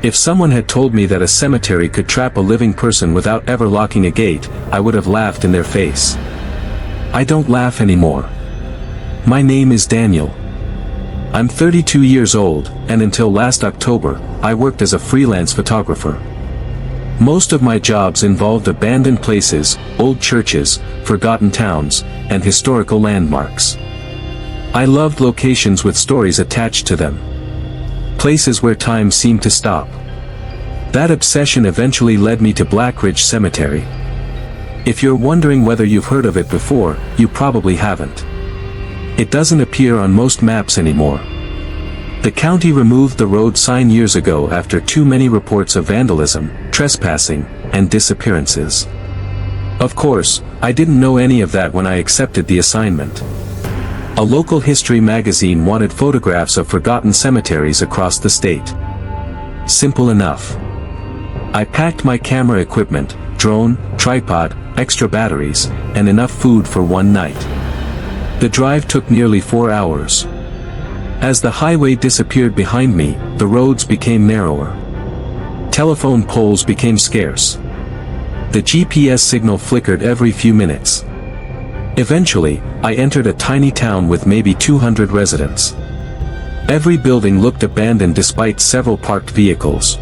If someone had told me that a cemetery could trap a living person without ever locking a gate, I would have laughed in their face. I don't laugh anymore. My name is Daniel. I'm 32 years old, and until last October, I worked as a freelance photographer. Most of my jobs involved abandoned places, old churches, forgotten towns, and historical landmarks. I loved locations with stories attached to them. Places where time seemed to stop. That obsession eventually led me to Black Ridge Cemetery. If you're wondering whether you've heard of it before, you probably haven't. It doesn't appear on most maps anymore. The county removed the road sign years ago after too many reports of vandalism, trespassing, and disappearances. Of course, I didn't know any of that when I accepted the assignment. A local history magazine wanted photographs of forgotten cemeteries across the state. Simple enough. I packed my camera equipment, drone, tripod, extra batteries, and enough food for one night. The drive took nearly 4 hours. As the highway disappeared behind me, the roads became narrower. Telephone poles became scarce. The GPS signal flickered every few minutes. Eventually, I entered a tiny town with maybe 200 residents. Every building looked abandoned despite several parked vehicles.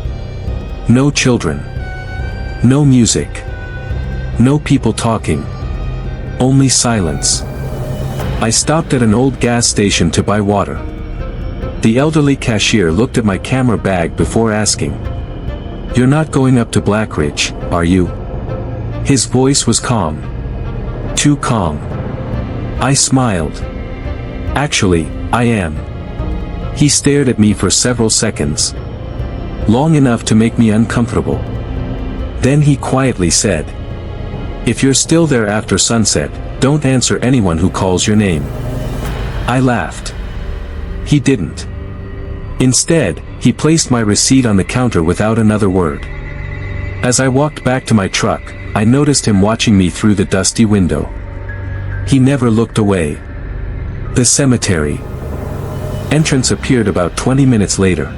No children. No music. No people talking. Only silence. I stopped at an old gas station to buy water. The elderly cashier looked at my camera bag before asking, "You're not going up to Black Ridge, are you?" His voice was calm. Too calm. I smiled. "Actually, I am." He stared at me for several seconds. Long enough to make me uncomfortable. Then he quietly said, "If you're still there after sunset, don't answer anyone who calls your name." I laughed. He didn't. Instead, he placed my receipt on the counter without another word. As I walked back to my truck, I noticed him watching me through the dusty window. He never looked away. The cemetery. Entrance appeared about 20 minutes later.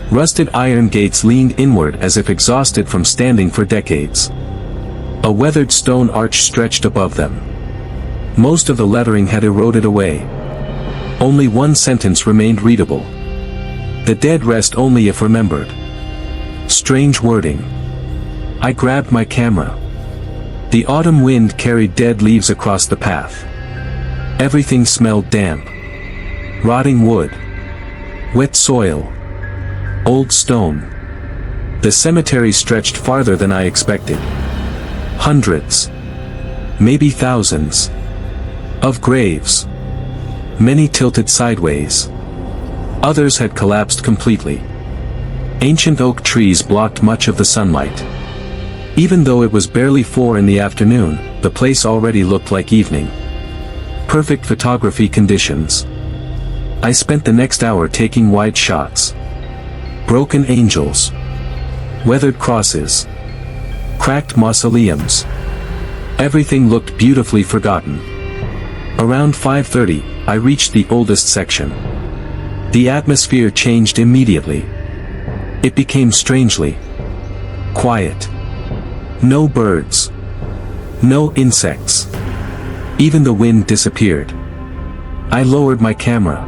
Rusted iron gates leaned inward as if exhausted from standing for decades. A weathered stone arch stretched above them. Most of the lettering had eroded away. Only one sentence remained readable. "The dead rest only if remembered." Strange wording. I grabbed my camera. The autumn wind carried dead leaves across the path. Everything smelled damp. Rotting wood. Wet soil. Old stone. The cemetery stretched farther than I expected. Hundreds. Maybe thousands. Of graves. Many tilted sideways. Others had collapsed completely. Ancient oak trees blocked much of the sunlight. Even though it was barely 4 in the afternoon, the place already looked like evening. Perfect photography conditions. I spent the next hour taking wide shots. Broken angels. Weathered crosses. Cracked mausoleums. Everything looked beautifully forgotten. Around 5:30, I reached the oldest section. The atmosphere changed immediately. It became strangely quiet. No birds. No insects. Even the wind disappeared. I lowered my camera.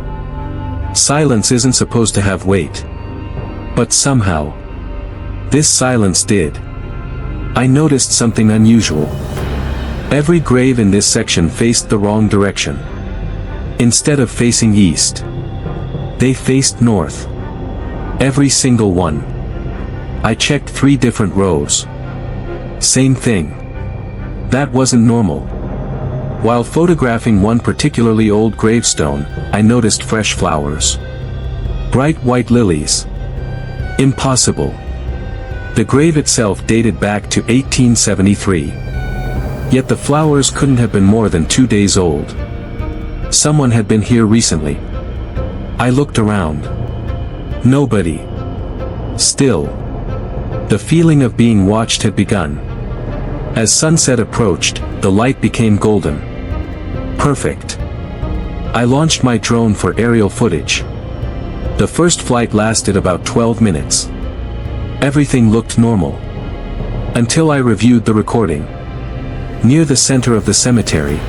Silence isn't supposed to have weight. But somehow, this silence did. I noticed something unusual. Every grave in this section faced the wrong direction. Instead of facing east, they faced north. Every single one. I checked 3 different rows. Same thing. That wasn't normal. While photographing one particularly old gravestone, I noticed fresh flowers. Bright white lilies. Impossible. The grave itself dated back to 1873. Yet the flowers couldn't have been more than 2 days old. Someone had been here recently. I looked around. Nobody. Still. The feeling of being watched had begun. As sunset approached, the light became golden. Perfect. I launched my drone for aerial footage. The first flight lasted about 12 minutes. Everything looked normal. Until I reviewed the recording. Near the center of the cemetery,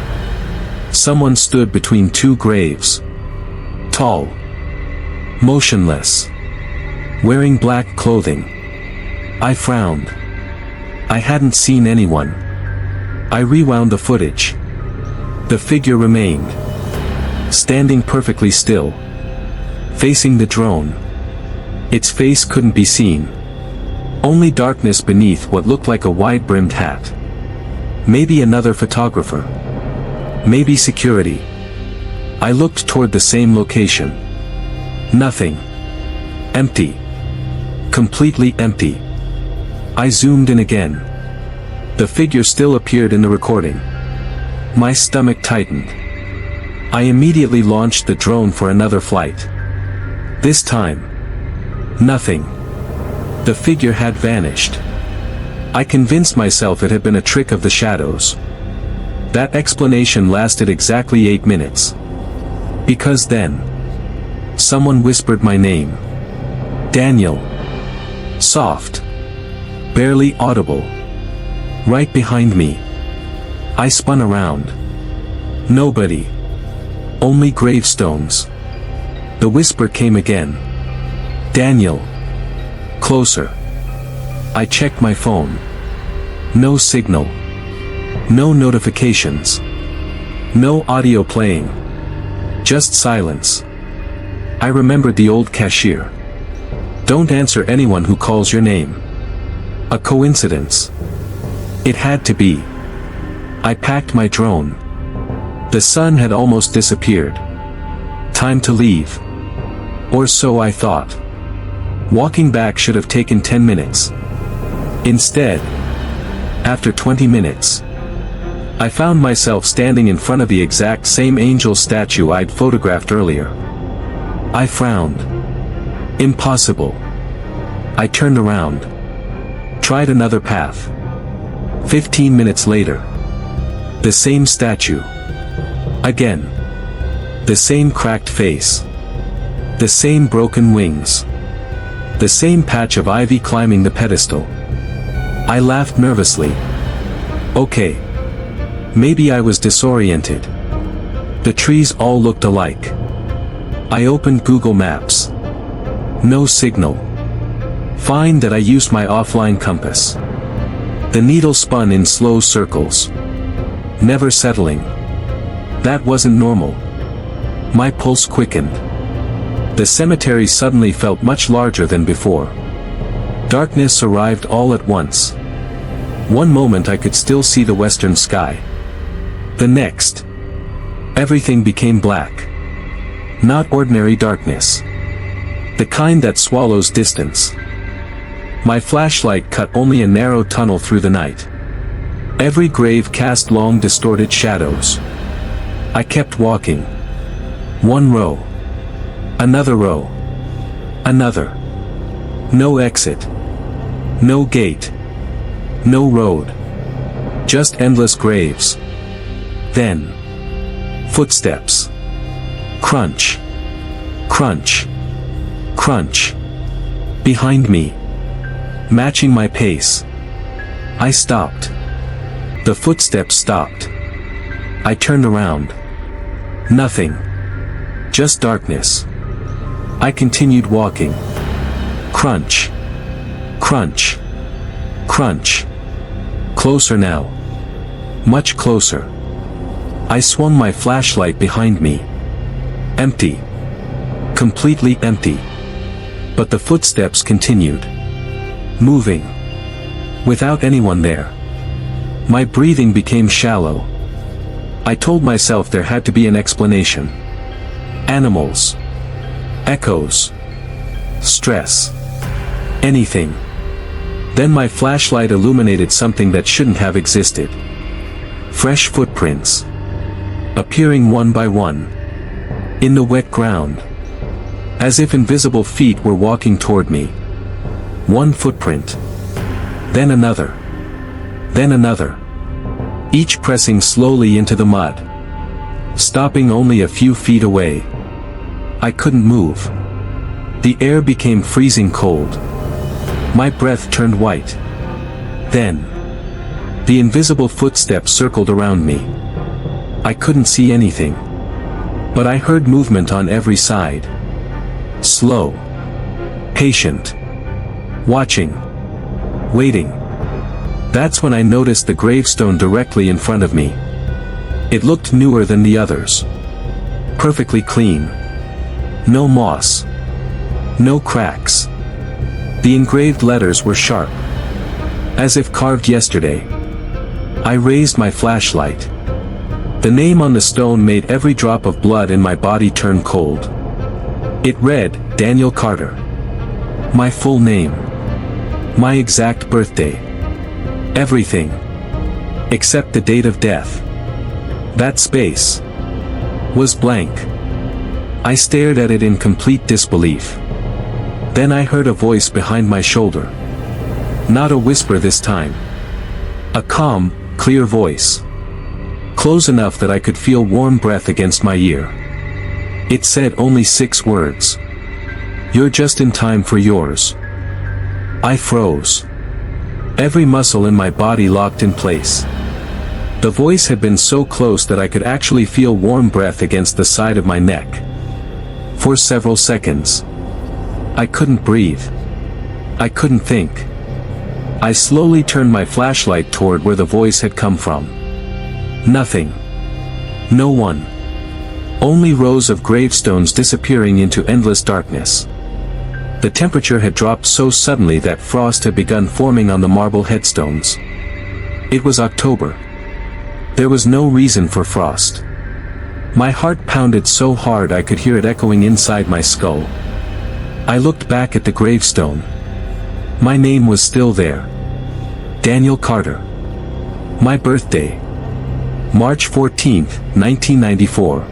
someone stood between two graves. Tall. Motionless. Wearing black clothing. I frowned. I hadn't seen anyone. I rewound the footage. The figure remained. Standing perfectly still. Facing the drone. Its face couldn't be seen. Only darkness beneath what looked like a wide-brimmed hat. Maybe another photographer. Maybe security. I looked toward the same location. Nothing. Empty. Completely empty. I zoomed in again. The figure still appeared in the recording. My stomach tightened. I immediately launched the drone for another flight. This time. Nothing. The figure had vanished. I convinced myself it had been a trick of the shadows. That explanation lasted exactly 8 minutes. Because then, someone whispered my name. Daniel. Soft. Barely audible. Right behind me. I spun around. Nobody. Only gravestones. The whisper came again. Daniel. Closer. I checked my phone. No signal. No notifications. No audio playing. Just silence. I remembered the old cashier. Don't answer anyone who calls your name. A coincidence. It had to be. I packed my drone. The sun had almost disappeared. Time to leave. Or so I thought. Walking back should have taken 10 minutes. Instead, after 20 minutes, I found myself standing in front of the exact same angel statue I'd photographed earlier. I frowned. Impossible. I turned around. Tried another path. 15 minutes later. The same statue. Again. The same cracked face. The same broken wings. The same patch of ivy climbing the pedestal. I laughed nervously. Okay. Maybe I was disoriented. The trees all looked alike. I opened Google Maps. No signal. Fine that I used my offline compass. The needle spun in slow circles. Never settling. That wasn't normal. My pulse quickened. The cemetery suddenly felt much larger than before. Darkness arrived all at once. One moment I could still see the western sky. The next, everything became black. Not ordinary darkness. The kind that swallows distance. My flashlight cut only a narrow tunnel through the night. Every grave cast long distorted shadows. I kept walking. One row. Another row. Another. No exit. No gate. No road. Just endless graves. Then. Footsteps. Crunch. Crunch. Crunch. Behind me. Matching my pace. I stopped. The footsteps stopped. I turned around. Nothing. Just darkness. I continued walking. Crunch. Crunch. Crunch. Closer now. Much closer. I swung my flashlight behind me. Empty. Completely empty. But the footsteps continued. Moving. Without anyone there. My breathing became shallow. I told myself there had to be an explanation. Animals. Echoes. Stress. Anything. Then my flashlight illuminated something that shouldn't have existed. Fresh footprints. Appearing one by one. In the wet ground. As if invisible feet were walking toward me. One footprint. Then another. Then another. Each pressing slowly into the mud. Stopping only a few feet away. I couldn't move. The air became freezing cold. My breath turned white. Then, the invisible footsteps circled around me. I couldn't see anything, but I heard movement on every side. Slow. Patient. Watching. Waiting. That's when I noticed the gravestone directly in front of me. It looked newer than the others. Perfectly clean. No moss. No cracks. The engraved letters were sharp, as if carved yesterday. I raised my flashlight. The name on the stone made every drop of blood in my body turn cold. It read, Daniel Carter. My full name. My exact birthday. Everything. Except the date of death. That space was blank. I stared at it in complete disbelief. Then I heard a voice behind my shoulder. Not a whisper this time. A calm, clear voice. Close enough that I could feel warm breath against my ear. It said only 6 words. You're just in time for yours. I froze. Every muscle in my body locked in place. The voice had been so close that I could actually feel warm breath against the side of my neck. For several seconds, I couldn't breathe. I couldn't think. I slowly turned my flashlight toward where the voice had come from. Nothing. No one. Only rows of gravestones disappearing into endless darkness. The temperature had dropped so suddenly that frost had begun forming on the marble headstones. It was October. There was no reason for frost. My heart pounded so hard I could hear it echoing inside my skull. I looked back at the gravestone. My name was still there. Daniel Carter. My birthday. March 14, 1994.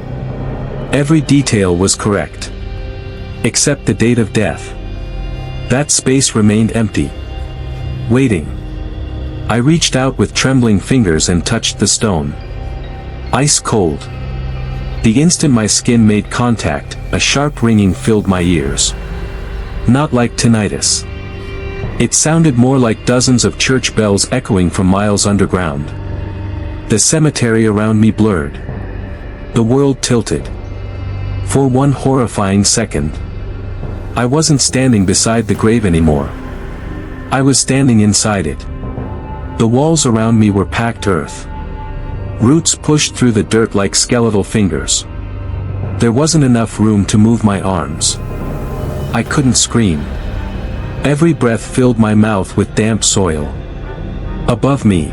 Every detail was correct. Except the date of death. That space remained empty. Waiting. I reached out with trembling fingers and touched the stone. Ice cold. The instant my skin made contact, a sharp ringing filled my ears. Not like tinnitus. It sounded more like dozens of church bells echoing from miles underground. The cemetery around me blurred. The world tilted. For one horrifying second, I wasn't standing beside the grave anymore. I was standing inside it. The walls around me were packed earth. Roots pushed through the dirt like skeletal fingers. There wasn't enough room to move my arms. I couldn't scream. Every breath filled my mouth with damp soil. Above me,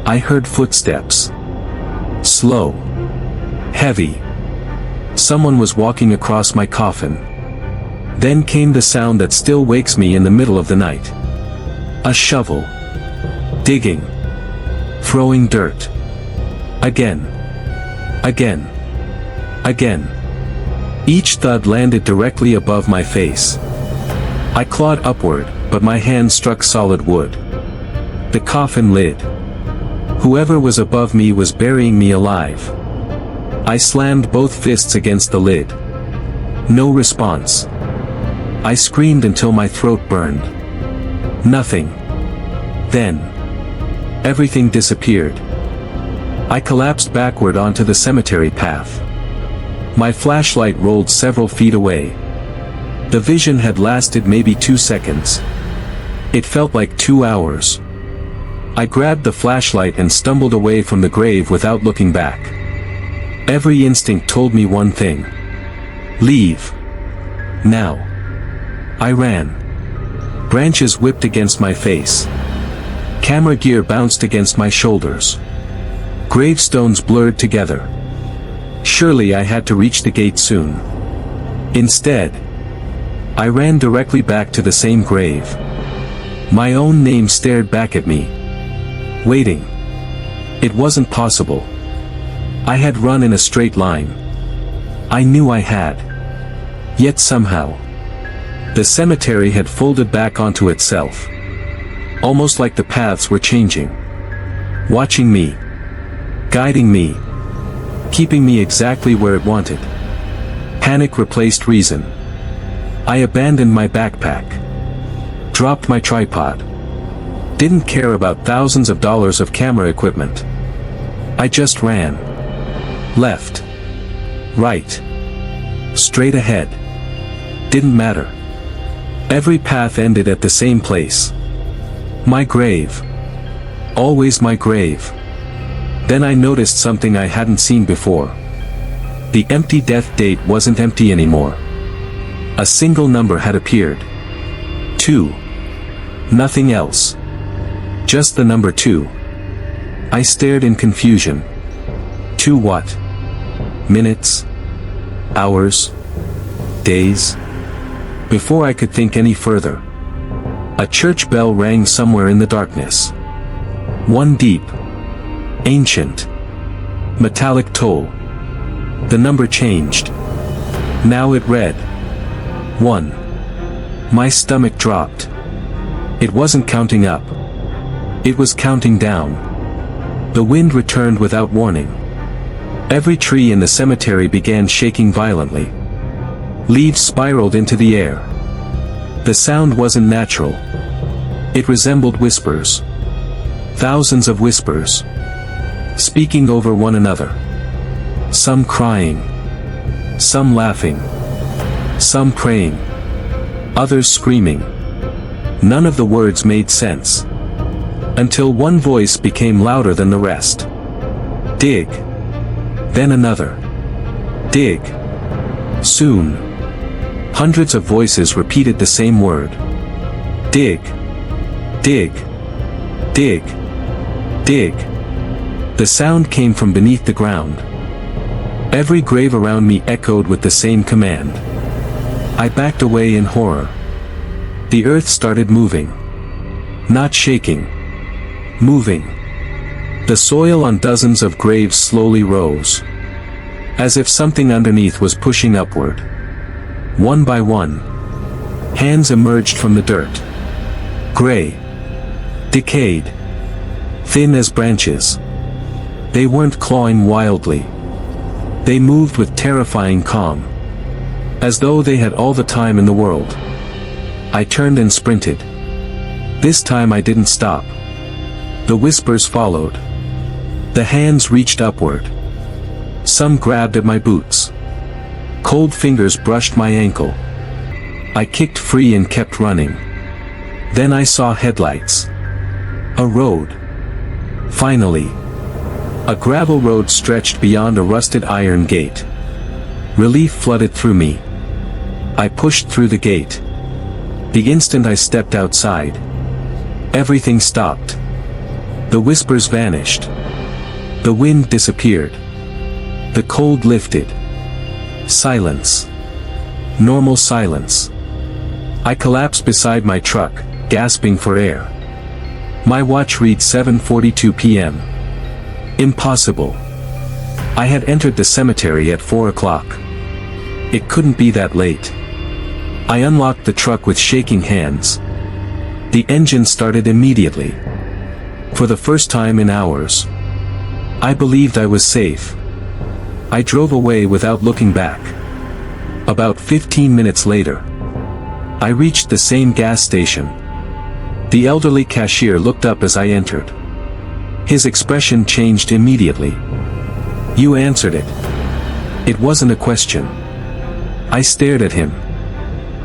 I heard footsteps. Slow. Heavy. Someone was walking across my coffin. Then came the sound that still wakes me in the middle of the night. A shovel. Digging. Throwing dirt. Again. Again. Again. Each thud landed directly above my face. I clawed upward, but my hand struck solid wood. The coffin lid. Whoever was above me was burying me alive. I slammed both fists against the lid. No response. I screamed until my throat burned. Nothing. Then, everything disappeared. I collapsed backward onto the cemetery path. My flashlight rolled several feet away. The vision had lasted maybe 2 seconds. It felt like 2 hours. I grabbed the flashlight and stumbled away from the grave without looking back. Every instinct told me one thing. Leave. Now. I ran. Branches whipped against my face. Camera gear bounced against my shoulders. Gravestones blurred together. Surely I had to reach the gate soon. Instead, I ran directly back to the same grave. My own name stared back at me. Waiting. It wasn't possible. I had run in a straight line. I knew I had. Yet somehow, the cemetery had folded back onto itself. Almost like the paths were changing. Watching me. Guiding me. Keeping me exactly where it wanted. Panic replaced reason. I abandoned my backpack. Dropped my tripod. Didn't care about thousands of dollars of camera equipment. I just ran. Left. Right. Straight ahead. Didn't matter. Every path ended at the same place. My grave. Always my grave. Then I noticed something I hadn't seen before. The empty death date wasn't empty anymore. A single number had appeared. 2. Nothing else. Just the number 2. I stared in confusion. 2 what? Minutes? Hours? Days? Before I could think any further, a church bell rang somewhere in the darkness. One deep, ancient, metallic toll. The number changed. Now it read 1. My stomach dropped. It wasn't counting up. It was counting down. The wind returned without warning. Every tree in the cemetery began shaking violently. Leaves spiraled into the air. The sound wasn't natural. It resembled whispers. Thousands of whispers. Speaking over one another. Some crying. Some laughing. Some praying. Others screaming. None of the words made sense. Until one voice became louder than the rest. Dig. Then another. Dig. Soon. Hundreds of voices repeated the same word. Dig. Dig. Dig. Dig. The sound came from beneath the ground. Every grave around me echoed with the same command. I backed away in horror. The earth started moving. Not shaking. Moving. The soil on dozens of graves slowly rose. As if something underneath was pushing upward. One by one. Hands emerged from the dirt. Gray. Decayed. Thin as branches. They weren't clawing wildly. They moved with terrifying calm. As though they had all the time in the world. I turned and sprinted. This time I didn't stop. The whispers followed. The hands reached upward. Some grabbed at my boots. Cold fingers brushed my ankle. I kicked free and kept running. Then I saw headlights. A road. Finally. A gravel road stretched beyond a rusted iron gate. Relief flooded through me. I pushed through the gate. The instant I stepped outside, everything stopped. The whispers vanished. The wind disappeared. The cold lifted. Silence. Normal silence. I collapsed beside my truck, gasping for air. My watch read 7:42 p.m. Impossible. I had entered the cemetery at 4 o'clock. It couldn't be that late. I unlocked the truck with shaking hands. The engine started immediately. For the first time in hours. I believed I was safe. I drove away without looking back. About 15 minutes later, I reached the same gas station. The elderly cashier looked up as I entered. His expression changed immediately. You answered it. It wasn't a question. I stared at him.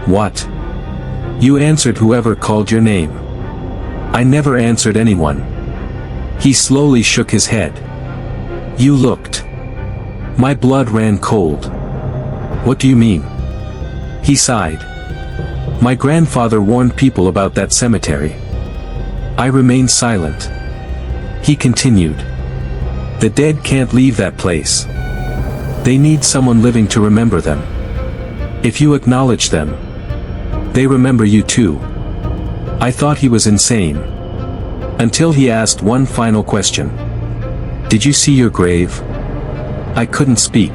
What? You answered whoever called your name. I never answered anyone. He slowly shook his head. You looked. My blood ran cold. What do you mean? He sighed. My grandfather warned people about that cemetery. I remained silent. He continued. The dead can't leave that place. They need someone living to remember them. If you acknowledge them, they remember you too. I thought he was insane. Until he asked one final question. Did you see your grave? I couldn't speak.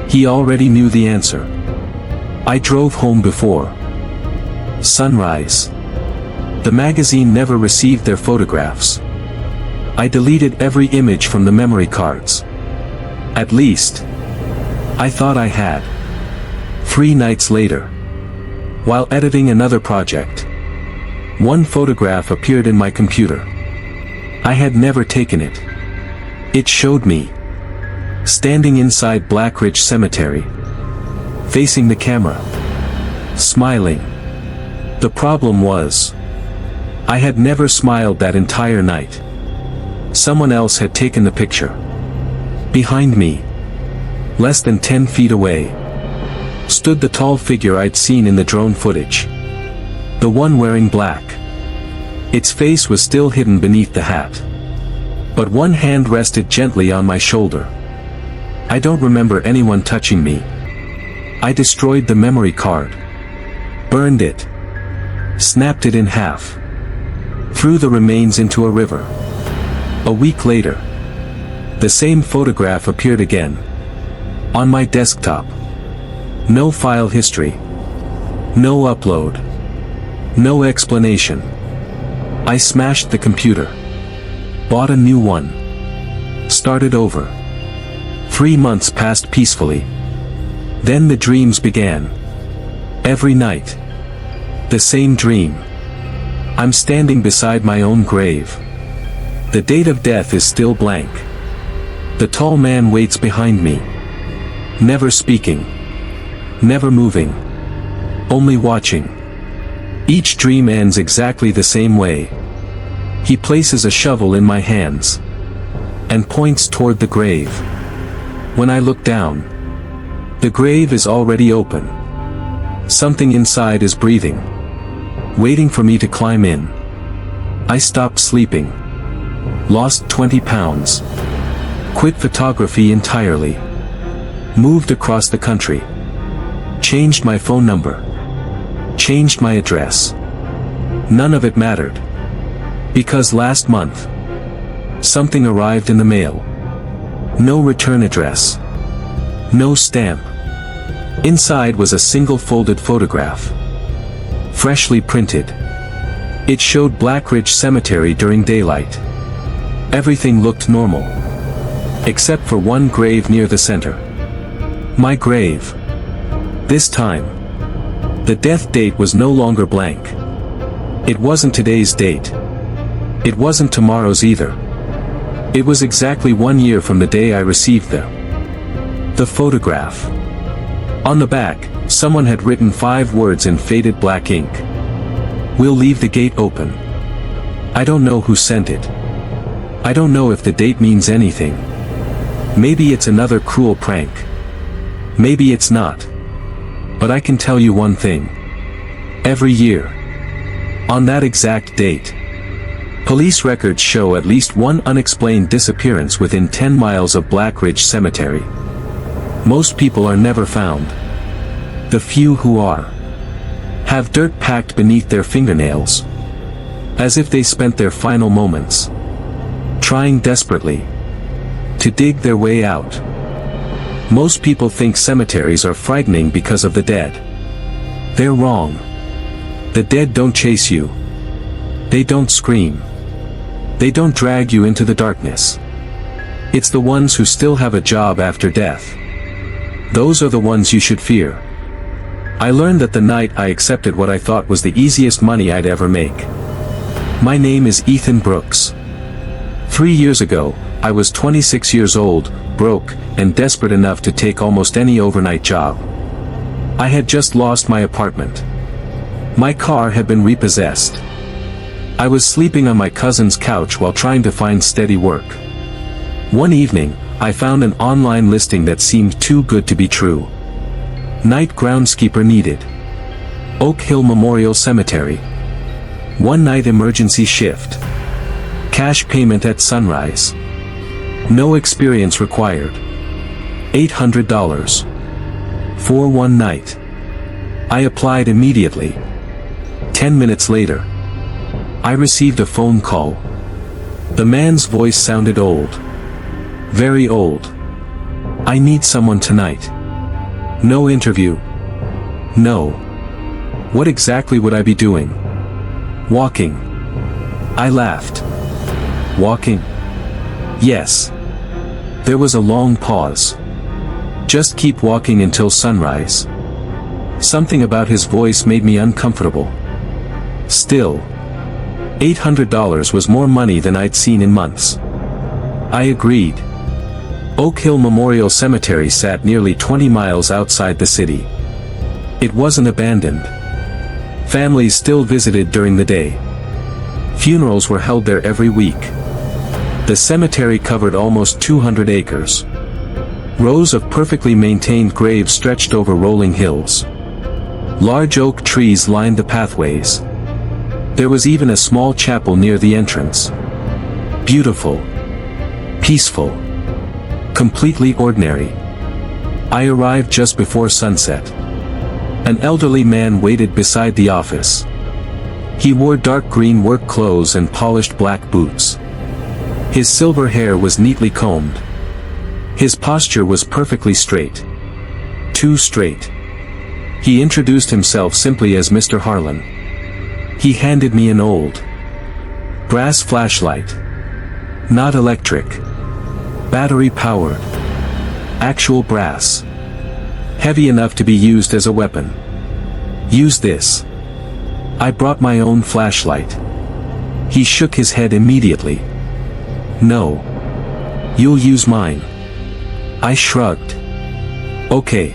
He already knew the answer. I drove home before sunrise. The magazine never received their photographs. I deleted every image from the memory cards. At least, I thought I had. 3 nights later, while editing another project, One photograph appeared in my computer. I had never taken it. It showed me standing inside Black Ridge Cemetery, facing the camera, smiling. The problem was, I had never smiled that entire night. Someone else had taken the picture. Behind me, less than 10 feet away, stood the tall figure I'd seen in the drone footage. The one wearing black. Its face was still hidden beneath the hat. But one hand rested gently on my shoulder. I don't remember anyone touching me. I destroyed the memory card. Burned it. Snapped it in half. Threw the remains into a river. A week later, the same photograph appeared again. On my desktop. No file history. No upload. No explanation. I smashed the computer. Bought a new one. Started over. 3 months passed peacefully. Then the dreams began. Every night. The same dream. I'm standing beside my own grave. The date of death is still blank. The tall man waits behind me. Never speaking. Never moving. Only watching. Each dream ends exactly the same way. He places a shovel in my hands and points toward the grave. When I look down, the grave is already open. Something inside is breathing, waiting for me to climb in. I stopped sleeping. Lost 20 pounds. Quit photography entirely. Moved across the country. Changed my phone number. Changed my address. None of it mattered. Because last month, something arrived in the mail. No return address. No stamp. Inside was a single folded photograph. Freshly printed. It showed Black Ridge Cemetery during daylight. Everything looked normal. Except for one grave near the center. My grave. This time, the death date was no longer blank. It wasn't today's date. It wasn't tomorrow's either. It was exactly 1 year from the day I received the photograph. On the back, someone had written 5 words in faded black ink. "We'll leave the gate open." I don't know who sent it. I don't know if the date means anything. Maybe it's another cruel prank. Maybe it's not. But I can tell you one thing. Every year, on that exact date, police records show at least one unexplained disappearance within 10 miles of Black Ridge Cemetery. Most people are never found. The few who are, have dirt packed beneath their fingernails. As if they spent their final moments trying desperately to dig their way out. Most people think cemeteries are frightening because of the dead. They're wrong. The dead don't chase you. They don't scream. They don't drag you into the darkness. It's the ones who still have a job after death. Those are the ones you should fear. I learned that the night I accepted what I thought was the easiest money I'd ever make. My name is Ethan Brooks. 3 years ago, I was 26 years old, broke, and desperate enough to take almost any overnight job. I had just lost my apartment. My car had been repossessed. I was sleeping on my cousin's couch while trying to find steady work. One evening, I found an online listing that seemed too good to be true. Night groundskeeper needed. Oak Hill Memorial Cemetery. 1 night emergency shift. Cash payment at sunrise. No experience required. $800. For 1 night. I applied immediately. 10 minutes later, I received a phone call. The man's voice sounded old. Very old. "I need someone tonight." No interview. No. What exactly would I be doing? Walking. I laughed. Walking? Yes. There was a long pause. Just keep walking until sunrise. Something about his voice made me uncomfortable. Still, $800 was more money than I'd seen in months. I agreed. Oak Hill Memorial Cemetery sat nearly 20 miles outside the city. It wasn't abandoned. Families still visited during the day. Funerals were held there every week. The cemetery covered almost 200 acres. Rows of perfectly maintained graves stretched over rolling hills. Large oak trees lined the pathways. There was even a small chapel near the entrance. Beautiful. Peaceful. Completely ordinary. I arrived just before sunset. An elderly man waited beside the office. He wore dark green work clothes and polished black boots. His silver hair was neatly combed. His posture was perfectly straight. Too straight. He introduced himself simply as Mr. Harlan. He handed me an old brass flashlight. Not electric. Battery-powered. Actual brass. Heavy enough to be used as a weapon. Use this. I brought my own flashlight. He shook his head immediately. No. You'll use mine. I shrugged. Okay.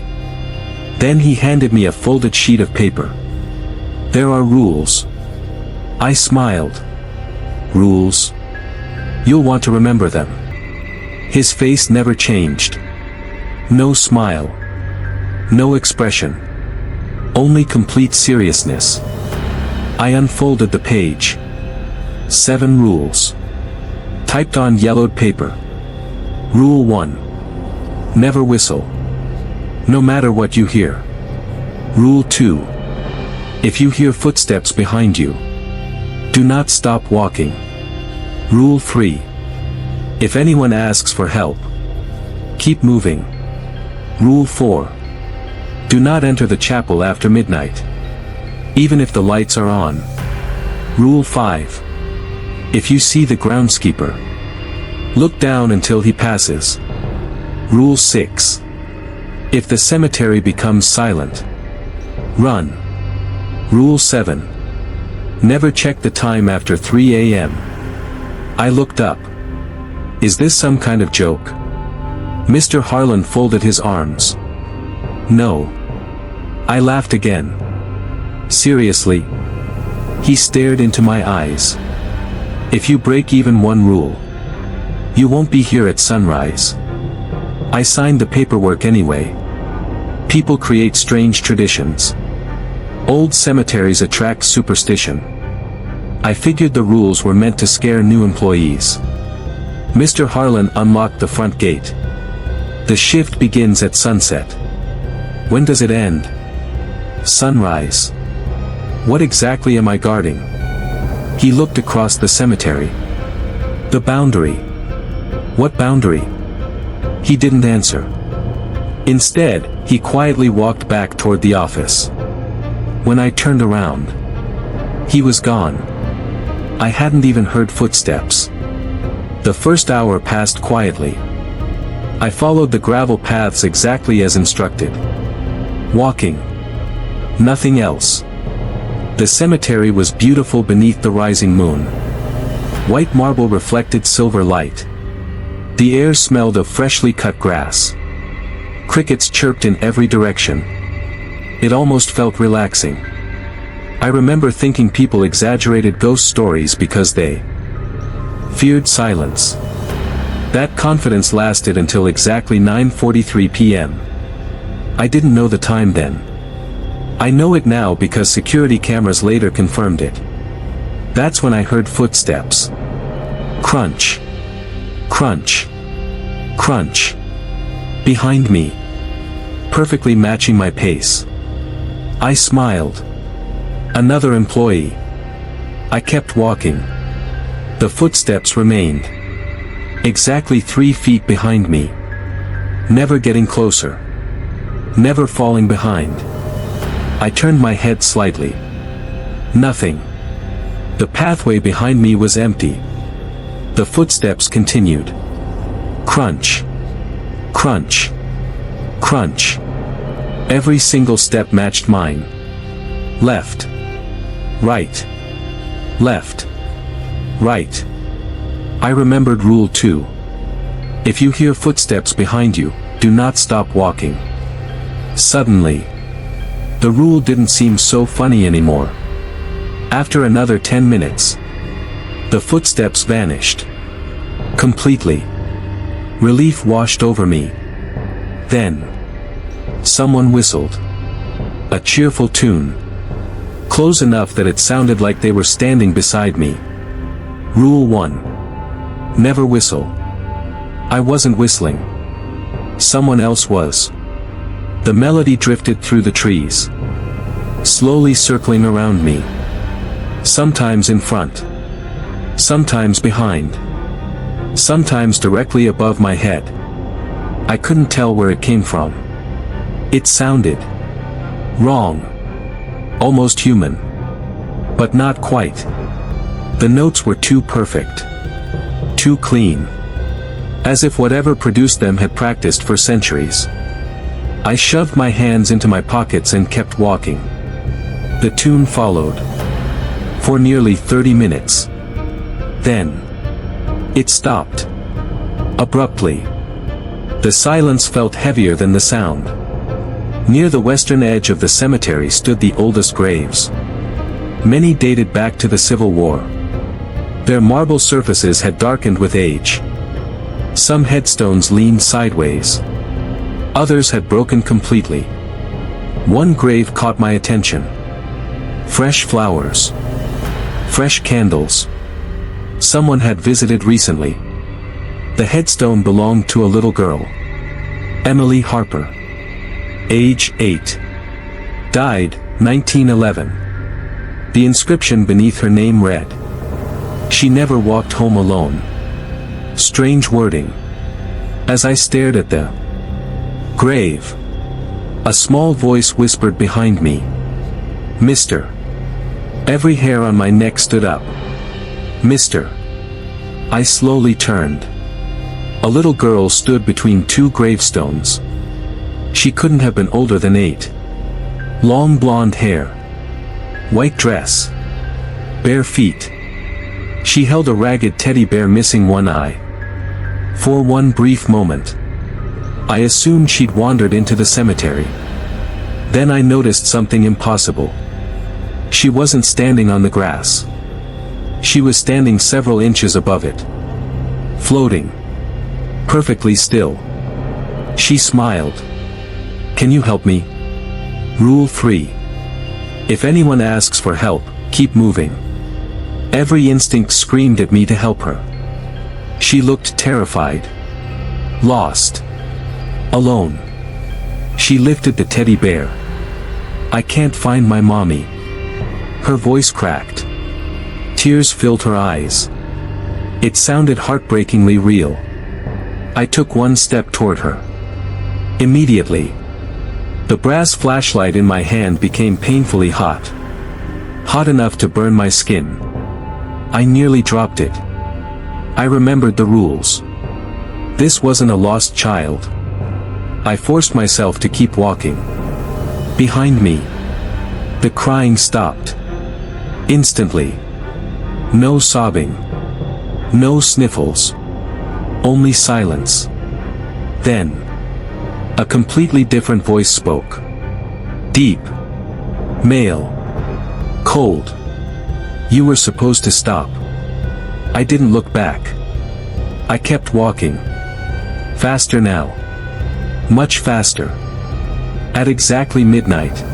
Then he handed me a folded sheet of paper. There are rules. I smiled. Rules? You'll want to remember them. His face never changed. No smile. No expression. Only complete seriousness. I unfolded the page. 7 rules. Typed on yellowed paper. Rule 1. Never whistle. No matter what you hear. Rule 2. If you hear footsteps behind you, do not stop walking. Rule 3. If anyone asks for help, keep moving. Rule 4. Do not enter the chapel after midnight, even if the lights are on. Rule 5. If you see the groundskeeper, look down until he passes. Rule 6. If the cemetery becomes silent, run. Rule 7. Never check the time after 3 a.m. I looked up. Is this some kind of joke? Mr. Harlan folded his arms. No. I laughed again. Seriously? He stared into my eyes. If you break even one rule, you won't be here at sunrise. I signed the paperwork anyway. People create strange traditions. Old cemeteries attract superstition. I figured the rules were meant to scare new employees. Mr. Harlan unlocked the front gate. The shift begins at sunset. When does it end? Sunrise. What exactly am I guarding? He looked across the cemetery. The boundary. What boundary? He didn't answer. Instead, he quietly walked back toward the office. When I turned around, he was gone. I hadn't even heard footsteps. The first hour passed quietly. I followed the gravel paths exactly as instructed. Walking. Nothing else. The cemetery was beautiful beneath the rising moon. White marble reflected silver light. The air smelled of freshly cut grass. Crickets chirped in every direction. It almost felt relaxing. I remember thinking people exaggerated ghost stories because they feared silence. That confidence lasted until exactly 9:43 p.m. I didn't know the time then. I know it now because security cameras later confirmed it. That's when I heard footsteps. Crunch. Crunch. Crunch. Behind me. Perfectly matching my pace. I smiled. Another employee. I kept walking. The footsteps remained. Exactly 3 feet behind me. Never getting closer. Never falling behind. I turned my head slightly. Nothing. The pathway behind me was empty. The footsteps continued. Crunch. Crunch. Crunch. Every single step matched mine. Left. Right. Left. Right. I remembered Rule 2. If you hear footsteps behind you, do not stop walking. Suddenly, the rule didn't seem so funny anymore. After another 10 minutes, the footsteps vanished. Completely. Relief washed over me. Then, someone whistled. A cheerful tune. Close enough that it sounded like they were standing beside me. Rule 1. Never whistle. I wasn't whistling. Someone else was. The melody drifted through the trees, slowly circling around me. Sometimes in front. Sometimes behind. Sometimes directly above my head. I couldn't tell where it came from. It sounded wrong. Almost human. But not quite. The notes were too perfect. Too clean. As if whatever produced them had practiced for centuries. I shoved my hands into my pockets and kept walking. The tune followed. For nearly 30 minutes. Then, it stopped. Abruptly. The silence felt heavier than the sound. Near the western edge of the cemetery stood the oldest graves. Many dated back to the Civil War. Their marble surfaces had darkened with age. Some headstones leaned sideways. Others had broken completely. One grave caught my attention. Fresh flowers. Fresh candles. Someone had visited recently. The headstone belonged to a little girl. Emily Harper. Age 8. Died, 1911. The inscription beneath her name read, "She never walked home alone." Strange wording. As I stared at the grave, a small voice whispered behind me, "Mister." Every hair on my neck stood up. "Mister." I slowly turned. A little girl stood between two gravestones. She couldn't have been older than 8. Long blonde hair. White dress. Bare feet. She held a ragged teddy bear missing one eye. For one brief moment, I assumed she'd wandered into the cemetery. Then I noticed something impossible. She wasn't standing on the grass. She was standing several inches above it. Floating. Perfectly still. She smiled. "Can you help me?" Rule 3. If anyone asks for help, keep moving. Every instinct screamed at me to help her. She looked terrified. Lost. Alone. She lifted the teddy bear. "I can't find my mommy." Her voice cracked. Tears filled her eyes. It sounded heartbreakingly real. I took one step toward her. Immediately, the brass flashlight in my hand became painfully hot. Hot enough to burn my skin. I nearly dropped it. I remembered the rules. This wasn't a lost child. I forced myself to keep walking. Behind me, the crying stopped. Instantly. No sobbing. No sniffles. Only silence. Then, a completely different voice spoke. Deep. Male. Cold. "You were supposed to stop." I didn't look back. I kept walking. Faster now. Much faster. At exactly midnight,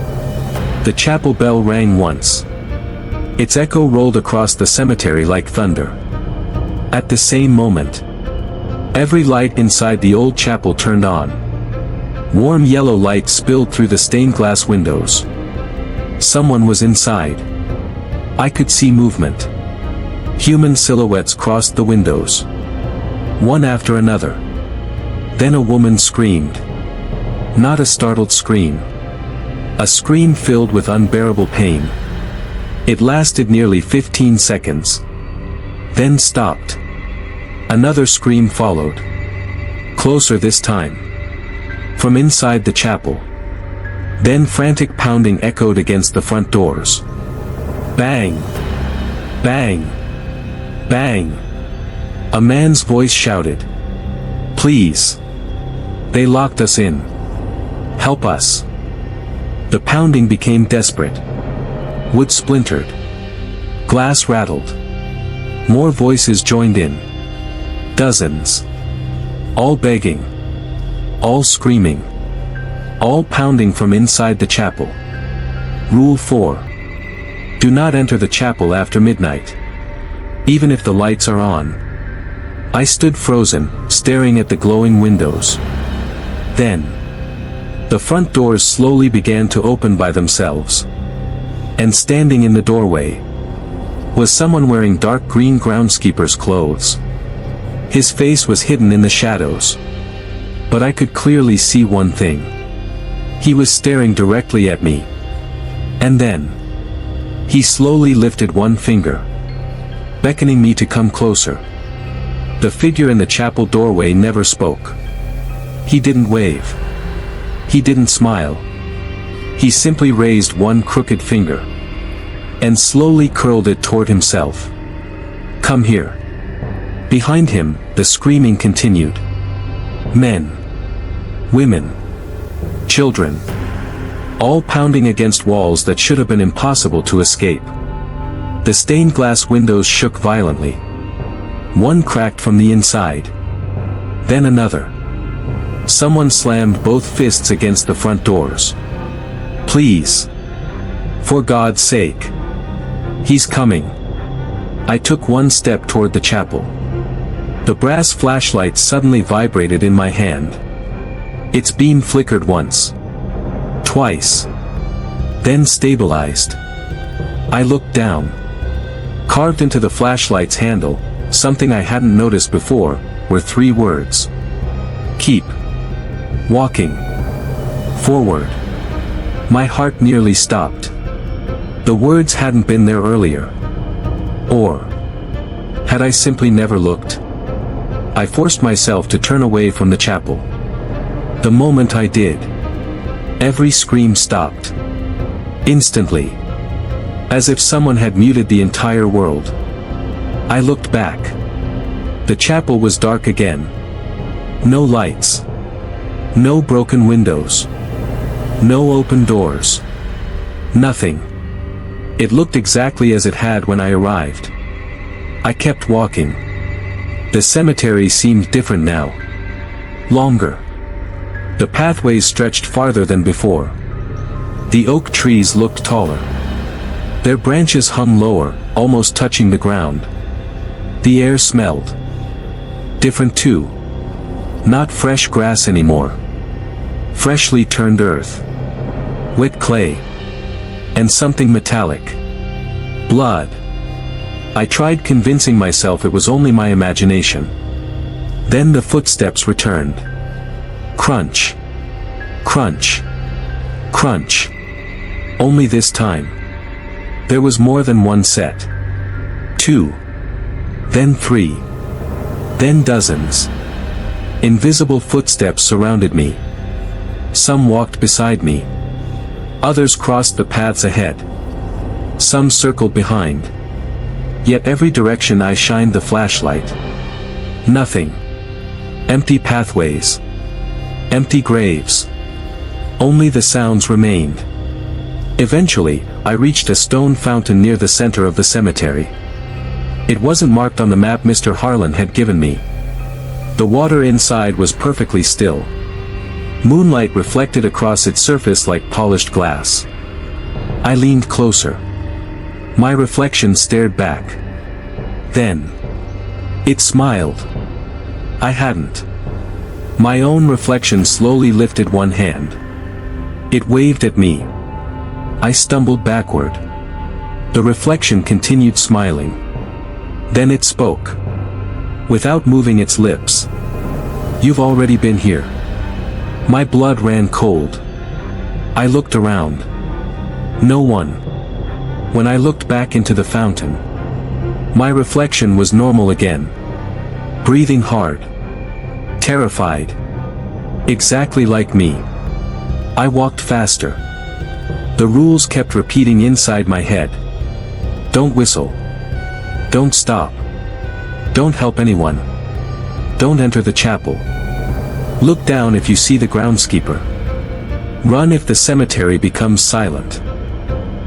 the chapel bell rang once. Its echo rolled across the cemetery like thunder. At the same moment, every light inside the old chapel turned on. Warm yellow light spilled through the stained glass windows. Someone was inside. I could see movement. Human silhouettes crossed the windows. One after another. Then a woman screamed. Not a startled scream. A scream filled with unbearable pain. It lasted nearly 15 seconds. Then stopped. Another scream followed. Closer this time. From inside the chapel. Then frantic pounding echoed against the front doors. Bang! Bang! Bang! A man's voice shouted. Please! They locked us in. Help us! The pounding became desperate. Wood splintered. Glass rattled. More voices joined in. Dozens. All begging. All screaming. All pounding from inside the chapel. Rule 4. Do not enter the chapel after midnight. Even if the lights are on. I stood frozen, staring at the glowing windows. Then, the front doors slowly began to open by themselves. And standing in the doorway was someone wearing dark green groundskeeper's clothes. His face was hidden in the shadows. But I could clearly see one thing. He was staring directly at me. And then, he slowly lifted one finger, beckoning me to come closer. The figure in the chapel doorway never spoke. He didn't wave. He didn't smile. He simply raised one crooked finger and slowly curled it toward himself. Come here. Behind him, the screaming continued. Men, women, children, all pounding against walls that should have been impossible to escape. The stained glass windows shook violently. One cracked from the inside. Then another. Someone slammed both fists against the front doors. Please. For God's sake. He's coming. I took one step toward the chapel. The brass flashlight suddenly vibrated in my hand. Its beam flickered once. Twice. Then stabilized. I looked down. Carved into the flashlight's handle, something I hadn't noticed before, were 3 words. Keep walking forward. My heart nearly stopped. The words hadn't been there earlier. Or had I simply never looked? I forced myself to turn away from the chapel. The moment I did, every scream stopped. Instantly. As if someone had muted the entire world. I looked back. The chapel was dark again. No lights. No broken windows. No open doors. Nothing. It looked exactly as it had when I arrived. I kept walking. The cemetery seemed different now. Longer. The pathways stretched farther than before. The oak trees looked taller. Their branches hung lower, almost touching the ground. The air smelled different too. Not fresh grass anymore. Freshly turned earth. Wet clay. And something metallic. Blood. I tried convincing myself it was only my imagination. Then the footsteps returned. Crunch. Crunch. Crunch. Only this time. There was more than one set. 2. Then 3. Then dozens. Invisible footsteps surrounded me. Some walked beside me. Others crossed the paths ahead. Some circled behind. Yet every direction I shined the flashlight. Nothing. Empty pathways. Empty graves. Only the sounds remained. Eventually, I reached a stone fountain near the center of the cemetery. It wasn't marked on the map Mr. Harlan had given me. The water inside was perfectly still. Moonlight reflected across its surface like polished glass. I leaned closer. My reflection stared back. Then, it smiled. I hadn't. My own reflection slowly lifted one hand. It waved at me. I stumbled backward. The reflection continued smiling. Then it spoke. Without moving its lips. You've already been here. My blood ran cold. I looked around. No one. When I looked back into the fountain, my reflection was normal again. Breathing hard. Terrified. Exactly like me. I walked faster. The rules kept repeating inside my head. Don't whistle. Don't stop. Don't help anyone. Don't enter the chapel. Look down if you see the groundskeeper. Run if the cemetery becomes silent.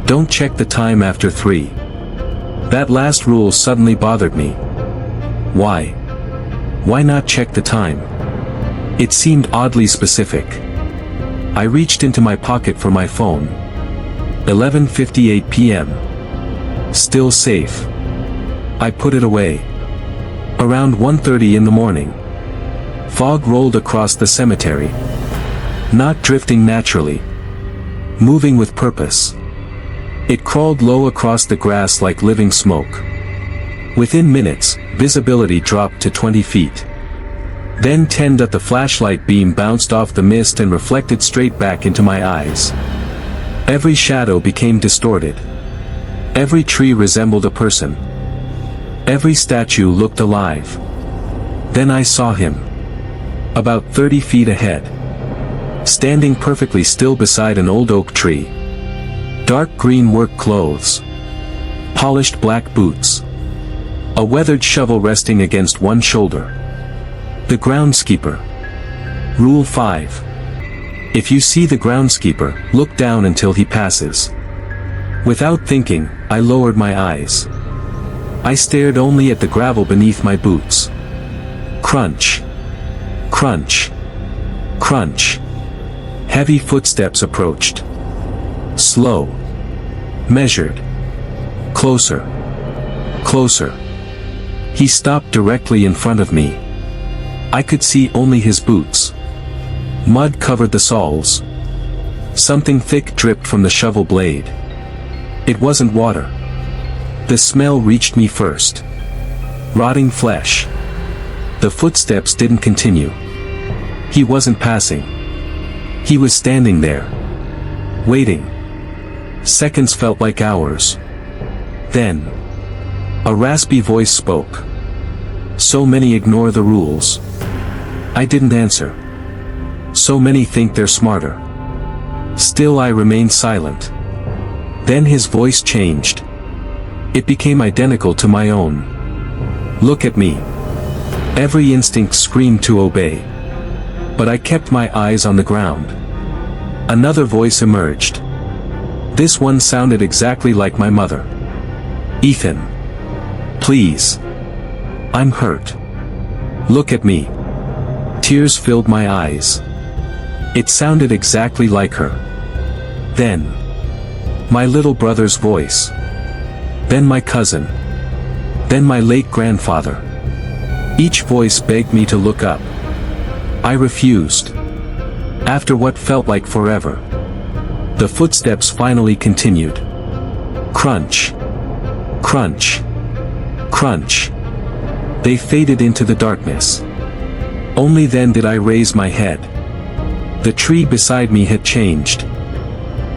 Don't check the time after 3. That last rule suddenly bothered me. Why? Why not check the time? It seemed oddly specific. I reached into my pocket for my phone. 11:58 p.m. Still safe. I put it away. Around 1:30 in the morning. Fog rolled across the cemetery. Not drifting naturally. Moving with purpose. It crawled low across the grass like living smoke. Within minutes, visibility dropped to 20 feet. Then 10 that the flashlight beam bounced off the mist and reflected straight back into my eyes. Every shadow became distorted. Every tree resembled a person. Every statue looked alive. Then I saw him. About 30 feet ahead. Standing perfectly still beside an old oak tree. Dark green work clothes. Polished black boots. A weathered shovel resting against one shoulder. The groundskeeper. Rule 5. If you see the groundskeeper, look down until he passes. Without thinking, I lowered my eyes. I stared only at the gravel beneath my boots. Crunch. Crunch. Crunch. Heavy footsteps approached. Slow. Measured. Closer. Closer. He stopped directly in front of me. I could see only his boots. Mud covered the soles. Something thick dripped from the shovel blade. It wasn't water. The smell reached me first. Rotting flesh. The footsteps didn't continue. He wasn't passing. He was standing there. Waiting. Seconds felt like hours. Then, a raspy voice spoke. So many ignore the rules. I didn't answer. So many think they're smarter. Still I remained silent. Then his voice changed. It became identical to my own. Look at me. Every instinct screamed to obey. But I kept my eyes on the ground. Another voice emerged. This one sounded exactly like my mother. Ethan. Please. I'm hurt. Look at me. Tears filled my eyes. It sounded exactly like her. Then, my little brother's voice. Then my cousin. Then my late grandfather. Each voice begged me to look up. I refused. After what felt like forever. The footsteps finally continued. Crunch. Crunch. Crunch. They faded into the darkness. Only then did I raise my head. The tree beside me had changed.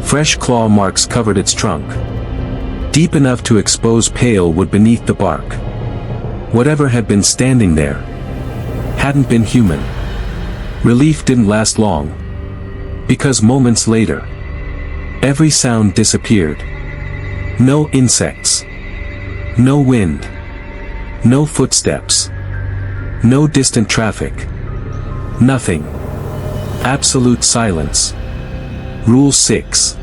Fresh claw marks covered its trunk. Deep enough to expose pale wood beneath the bark. Whatever had been standing there hadn't been human. Relief didn't last long. Because moments later, every sound disappeared. No insects. No wind. No footsteps. No distant traffic. Nothing. Absolute silence. Rule 6.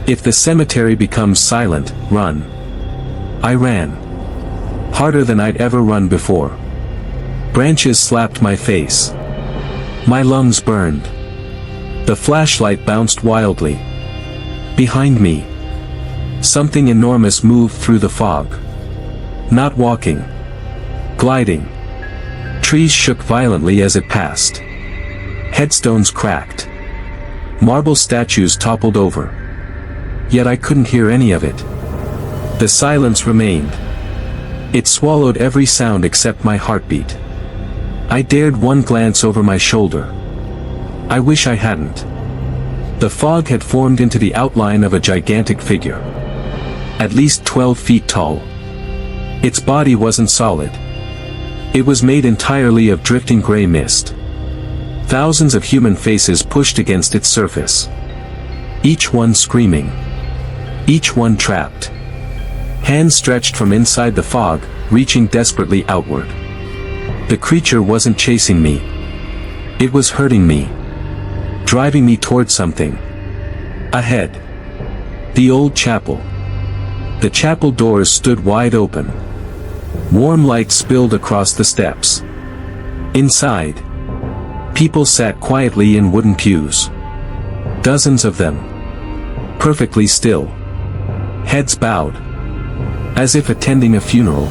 If the cemetery becomes silent, run. I ran. Harder than I'd ever run before. Branches slapped my face. My lungs burned. The flashlight bounced wildly. Behind me, something enormous moved through the fog. Not walking. Gliding. Trees shook violently as it passed. Headstones cracked. Marble statues toppled over. Yet I couldn't hear any of it. The silence remained. It swallowed every sound except my heartbeat. I dared one glance over my shoulder. I wish I hadn't. The fog had formed into the outline of a gigantic figure. At least 12 feet tall. Its body wasn't solid. It was made entirely of drifting gray mist. Thousands of human faces pushed against its surface. Each one screaming. Each one trapped. Hands stretched from inside the fog, reaching desperately outward. The creature wasn't chasing me. It was hurting me. Driving me toward something. Ahead. The old chapel. The chapel doors stood wide open. Warm light spilled across the steps. Inside, people sat quietly in wooden pews. Dozens of them. Perfectly still. Heads bowed. As if attending a funeral.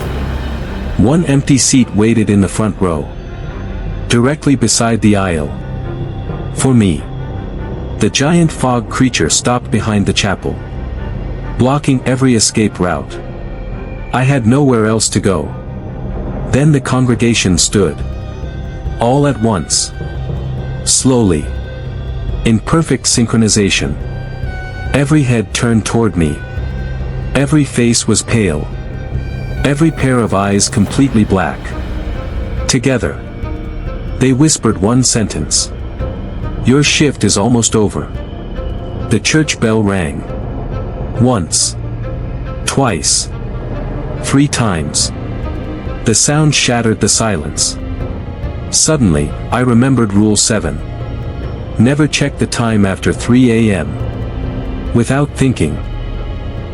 One empty seat waited in the front row. Directly beside the aisle. For me. The giant fog creature stopped behind the chapel. Blocking every escape route. I had nowhere else to go. Then the congregation stood. All at once. Slowly. In perfect synchronization. Every head turned toward me. Every face was pale. Every pair of eyes completely black. Together. They whispered one sentence. Your shift is almost over. The church bell rang. Once. Twice. 3 times. The sound shattered the silence. Suddenly, I remembered Rule 7. Never check the time after 3 a.m. Without thinking,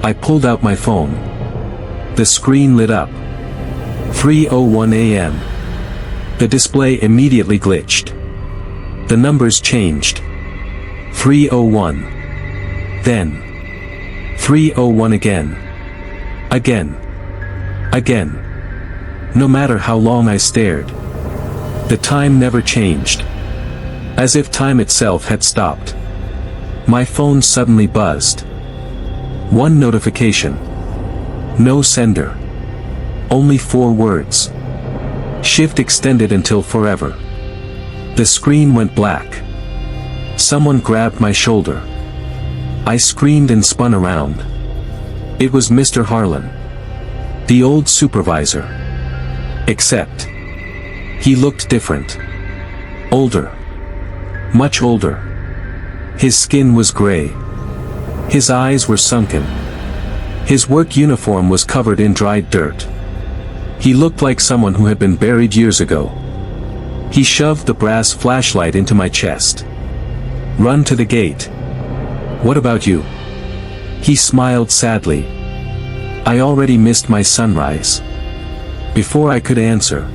I pulled out my phone. The screen lit up. 3:01 a.m. The display immediately glitched. The numbers changed. 3:01. Then. 3:01 again. Again. Again. No matter how long I stared. The time never changed. As if time itself had stopped. My phone suddenly buzzed. One notification. No sender. Only 4 words. Shift extended until forever. The screen went black. Someone grabbed my shoulder. I screamed and spun around. It was Mr. Harlan. The old supervisor. Except. He looked different. Older. Much older. His skin was gray. His eyes were sunken. His work uniform was covered in dried dirt. He looked like someone who had been buried years ago. He shoved the brass flashlight into my chest. Run to the gate. What about you? He smiled sadly. I already missed my sunrise. Before I could answer,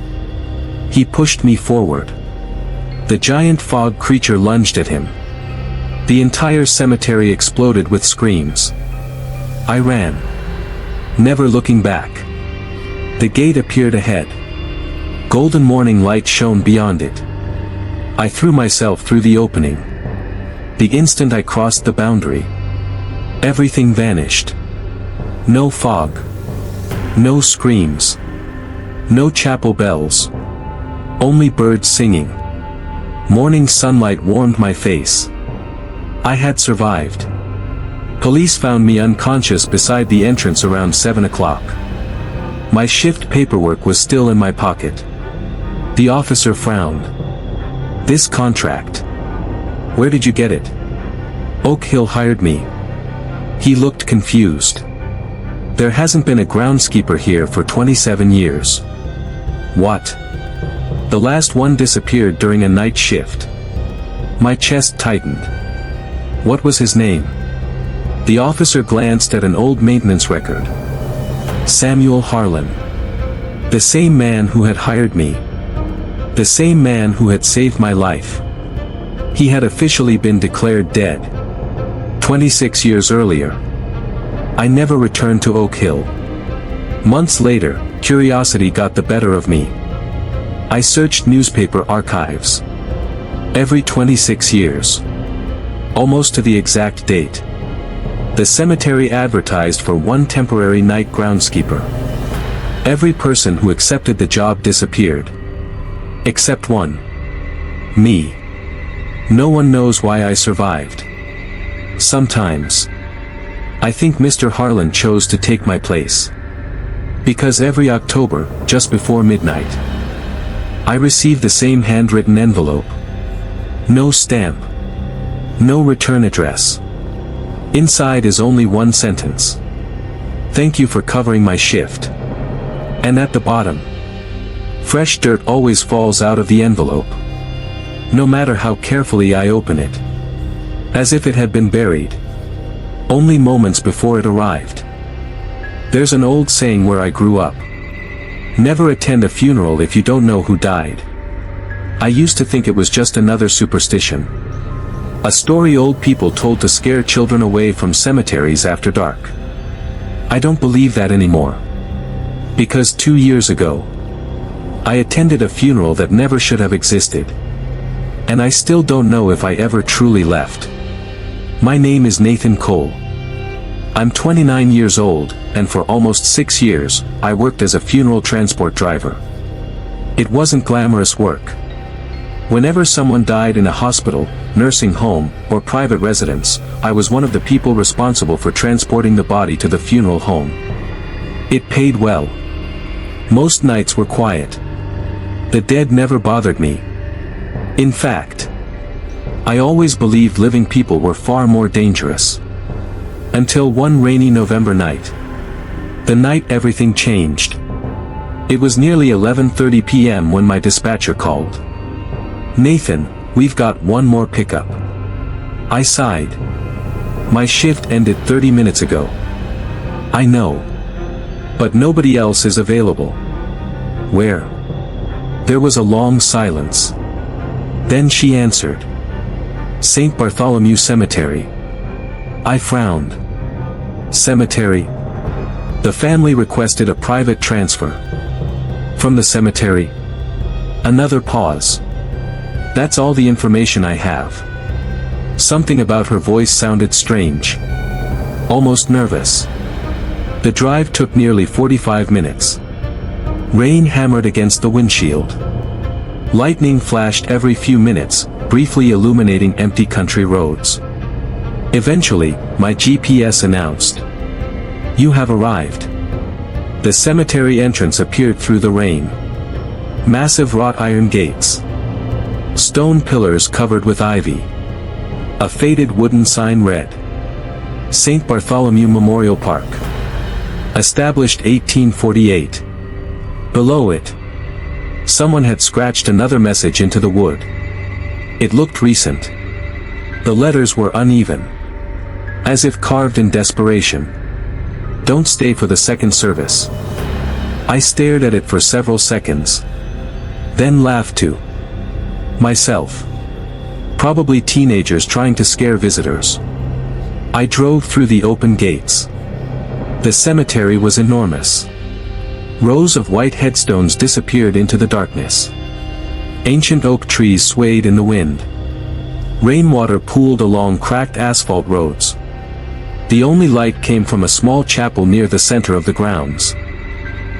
he pushed me forward. The giant fog creature lunged at him. The entire cemetery exploded with screams. I ran. Never looking back. The gate appeared ahead. Golden morning light shone beyond it. I threw myself through the opening. The instant I crossed the boundary, everything vanished. No fog. No screams. No chapel bells. Only birds singing. Morning sunlight warmed my face. I had survived. Police found me unconscious beside the entrance around 7 o'clock. My shift paperwork was still in my pocket. The officer frowned. This contract. Where did you get it? Oak Hill hired me. He looked confused. There hasn't been a groundskeeper here for 27 years. What? The last one disappeared during a night shift. My chest tightened. What was his name? The officer glanced at an old maintenance record. Samuel Harlan. The same man who had hired me. The same man who had saved my life. He had officially been declared dead. 26 years earlier. I never returned to Oak Hill. Months later, curiosity got the better of me. I searched newspaper archives. Every 26 years. Almost to the exact date. The cemetery advertised for one temporary night groundskeeper. Every person who accepted the job disappeared. Except one. Me. No one knows why I survived. Sometimes. I think Mr. Harlan chose to take my place. Because every October, just before midnight, I received the same handwritten envelope. No stamp. No return address. Inside is only one sentence. Thank you for covering my shift. And at the bottom, fresh dirt always falls out of the envelope, no matter how carefully I open it, as if it had been buried only moments before it arrived. There's an old saying where I grew up: never attend a funeral if you don't know who died. I used to think it was just another superstition, a story old people told to scare children away from cemeteries after dark. I don't believe that anymore. Because 2 years ago, I attended a funeral that never should have existed. And I still don't know if I ever truly left. My name is Nathan Cole. I'm 29 years old, and for almost 6 years, I worked as a funeral transport driver. It wasn't glamorous work. Whenever someone died in a hospital, nursing home, or private residence, I was one of the people responsible for transporting the body to the funeral home. It paid well. Most nights were quiet. The dead never bothered me. In fact, I always believed living people were far more dangerous. Until one rainy November night. The night everything changed. It was nearly 11:30 p.m. when my dispatcher called. "Nathan, we've got one more pickup." I sighed. My shift ended 30 minutes ago. I know. But nobody else is available. Where? There was a long silence. Then she answered. "St. Bartholomew Cemetery." I frowned. Cemetery? The family requested a private transfer. From the cemetery? Another pause. That's all the information I have. Something about her voice sounded strange. Almost nervous. The drive took nearly 45 minutes. Rain hammered against the windshield. Lightning flashed every few minutes, briefly illuminating empty country roads. Eventually, my GPS announced, "You have arrived." The cemetery entrance appeared through the rain. Massive wrought iron gates. Stone pillars covered with ivy. A faded wooden sign read, "St. Bartholomew Memorial Park. Established 1848. Below it, someone had scratched another message into the wood. It looked recent. The letters were uneven, as if carved in desperation. "Don't stay for the second service." I stared at it for several seconds, then laughed to myself. Probably teenagers trying to scare visitors. I drove through the open gates. The cemetery was enormous. Rows of white headstones disappeared into the darkness. Ancient oak trees swayed in the wind. Rainwater pooled along cracked asphalt roads. The only light came from a small chapel near the center of the grounds.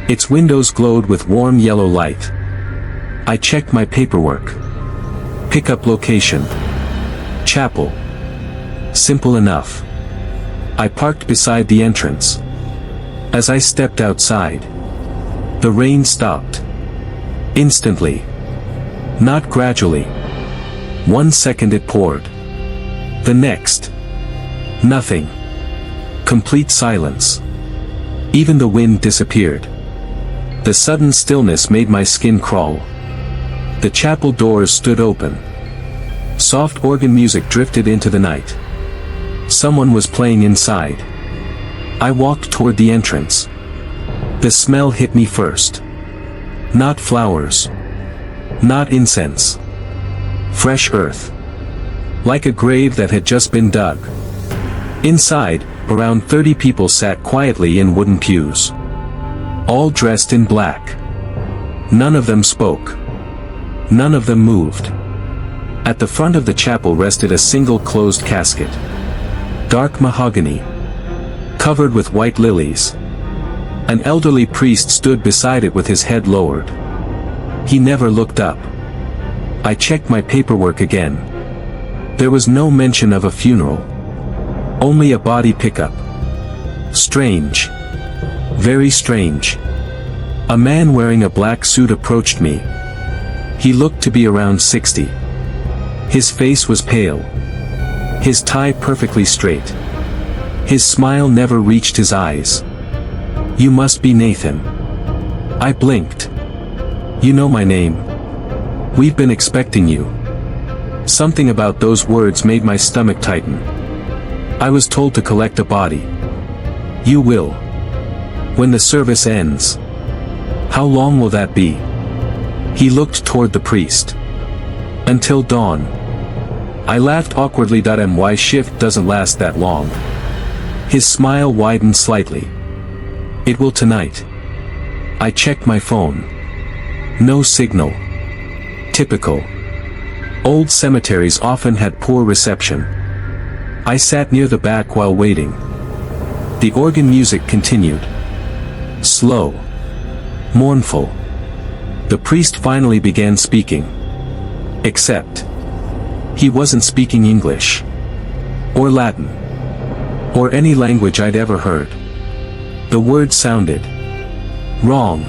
Its windows glowed with warm yellow light. I checked my paperwork. Pickup location. Chapel. Simple enough. I parked beside the entrance. As I stepped outside, the rain stopped. Instantly. Not gradually. 1 second it poured. The next. Nothing. Complete silence. Even the wind disappeared. The sudden stillness made my skin crawl. The chapel doors stood open. Soft organ music drifted into the night. Someone was playing inside. I walked toward the entrance. The smell hit me first. Not flowers. Not incense. Fresh earth. Like a grave that had just been dug. Inside, around 30 people sat quietly in wooden pews. All dressed in black. None of them spoke. None of them moved. At the front of the chapel rested a single closed casket. Dark mahogany. Covered with white lilies. An elderly priest stood beside it with his head lowered. He never looked up. I checked my paperwork again. There was no mention of a funeral. Only a body pickup. Strange. Very strange. A man wearing a black suit approached me. He looked to be around 60. His face was pale. His tie perfectly straight. His smile never reached his eyes. "You must be Nathan." I blinked. You know my name. We've been expecting you. Something about those words made my stomach tighten. I was told to collect a body. You will. When the service ends. How long will that be? He looked toward the priest. Until dawn. I laughed awkwardly. My shift doesn't last that long. His smile widened slightly. It will tonight. I checked my phone. No signal. Typical. Old cemeteries often had poor reception. I sat near the back while waiting. The organ music continued. Slow. Mournful. The priest finally began speaking. Except. He wasn't speaking English. Or Latin. Or any language I'd ever heard. The words sounded wrong.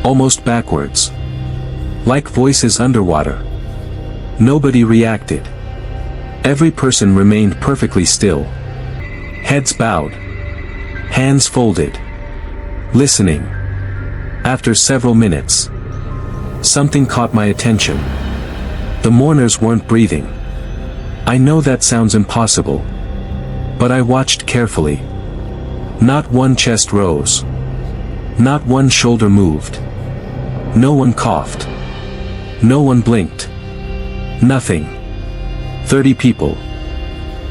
Almost backwards. Like voices underwater. Nobody reacted. Every person remained perfectly still. Heads bowed. Hands folded. Listening. After several minutes. Something caught my attention. The mourners weren't breathing. I know that sounds impossible. But I watched carefully. Not one chest rose. Not one shoulder moved. No one coughed. No one blinked. Nothing. 30 people.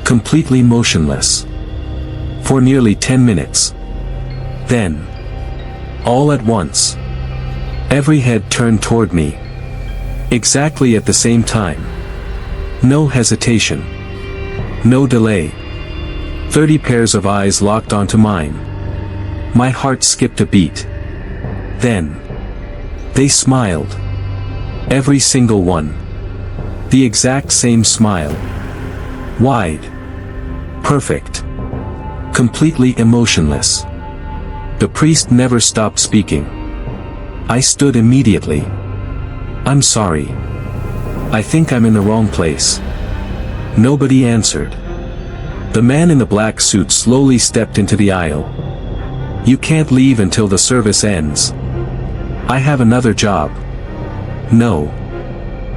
Completely motionless. For nearly 10 minutes. Then. All at once. Every head turned toward me. Exactly at the same time. No hesitation. No delay. 30 pairs of eyes locked onto mine. My heart skipped a beat. Then. They smiled. Every single one. The exact same smile. Wide. Perfect. Completely emotionless. The priest never stopped speaking. I stood immediately. I'm sorry. I think I'm in the wrong place. Nobody answered. The man in the black suit slowly stepped into the aisle. You can't leave until the service ends. I have another job. No.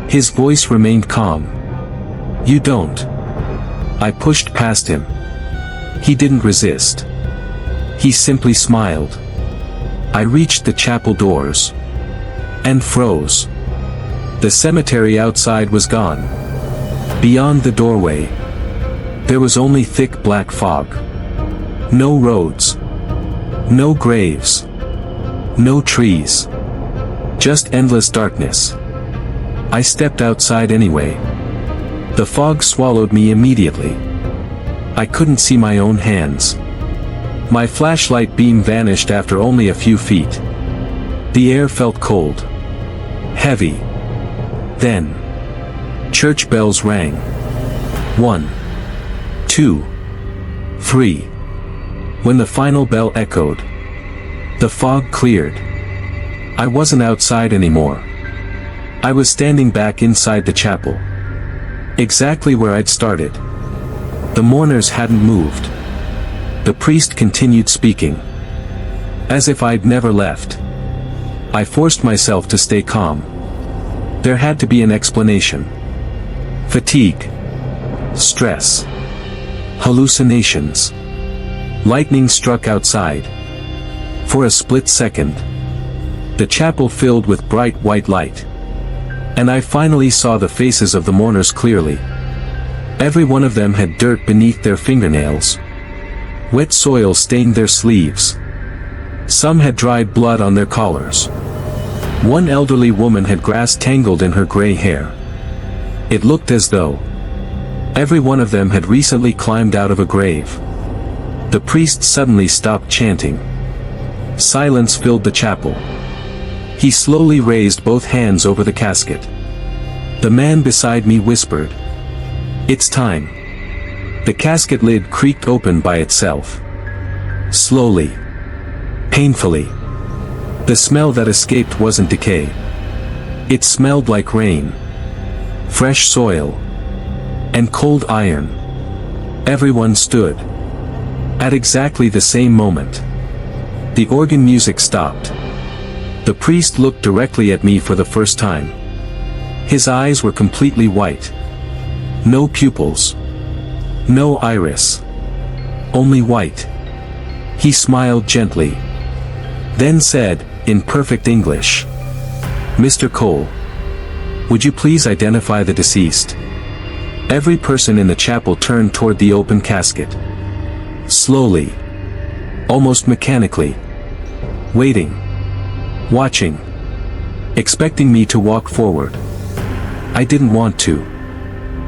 His voice remained calm. You don't. I pushed past him. He didn't resist. He simply smiled. I reached the chapel doors. And froze. The cemetery outside was gone. Beyond the doorway. There was only thick black fog. No roads. No graves. No trees. Just endless darkness. I stepped outside anyway. The fog swallowed me immediately. I couldn't see my own hands. My flashlight beam vanished after only a few feet. The air felt cold. Heavy. Then. Church bells rang. 1. 2. 3. When the final bell echoed. The fog cleared. I wasn't outside anymore. I was standing back inside the chapel. Exactly where I'd started. The mourners hadn't moved. The priest continued speaking. As if I'd never left. I forced myself to stay calm. There had to be an explanation. Fatigue. Stress. Hallucinations. Lightning struck outside. For a split second. The chapel filled with bright white light. And I finally saw the faces of the mourners clearly. Every one of them had dirt beneath their fingernails. Wet soil stained their sleeves. Some had dried blood on their collars. One elderly woman had grass tangled in her gray hair. It looked as though every one of them had recently climbed out of a grave. The priest suddenly stopped chanting. Silence filled the chapel. He slowly raised both hands over the casket. The man beside me whispered, "It's time." The casket lid creaked open by itself. Slowly. Painfully. The smell that escaped wasn't decay. It smelled like rain. Fresh soil. And cold iron. Everyone stood. At exactly the same moment. The organ music stopped. The priest looked directly at me for the first time. His eyes were completely white. No pupils. No iris. Only white. He smiled gently. Then said, in perfect English, "Mr. Cole, would you please identify the deceased?" Every person in the chapel turned toward the open casket. Slowly. Almost mechanically. Waiting. Watching. Expecting me to walk forward. I didn't want to.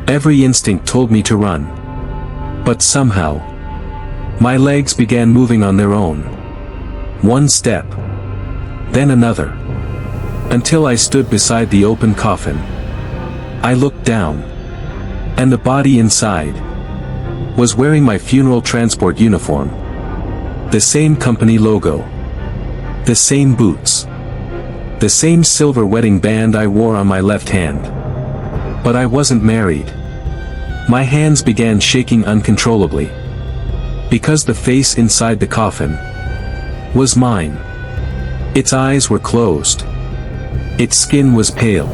Every instinct told me to run. But somehow, my legs began moving on their own. One step. Then another. Until I stood beside the open coffin. I looked down. And the body inside was wearing my funeral transport uniform. The same company logo. The same boots. The same silver wedding band I wore on my left hand. But I wasn't married. My hands began shaking uncontrollably. Because the face inside the coffin was mine. Its eyes were closed. Its skin was pale.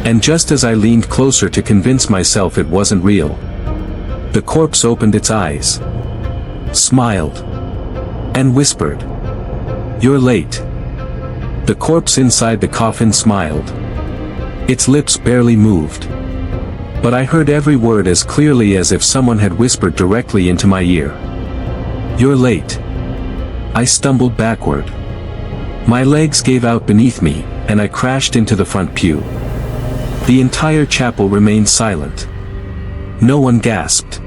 And just as I leaned closer to convince myself it wasn't real, the corpse opened its eyes, smiled, and whispered, "You're late." The corpse inside the coffin smiled. Its lips barely moved. But I heard every word as clearly as if someone had whispered directly into my ear. "You're late." I stumbled backward. My legs gave out beneath me, and I crashed into the front pew. The entire chapel remained silent. No one gasped.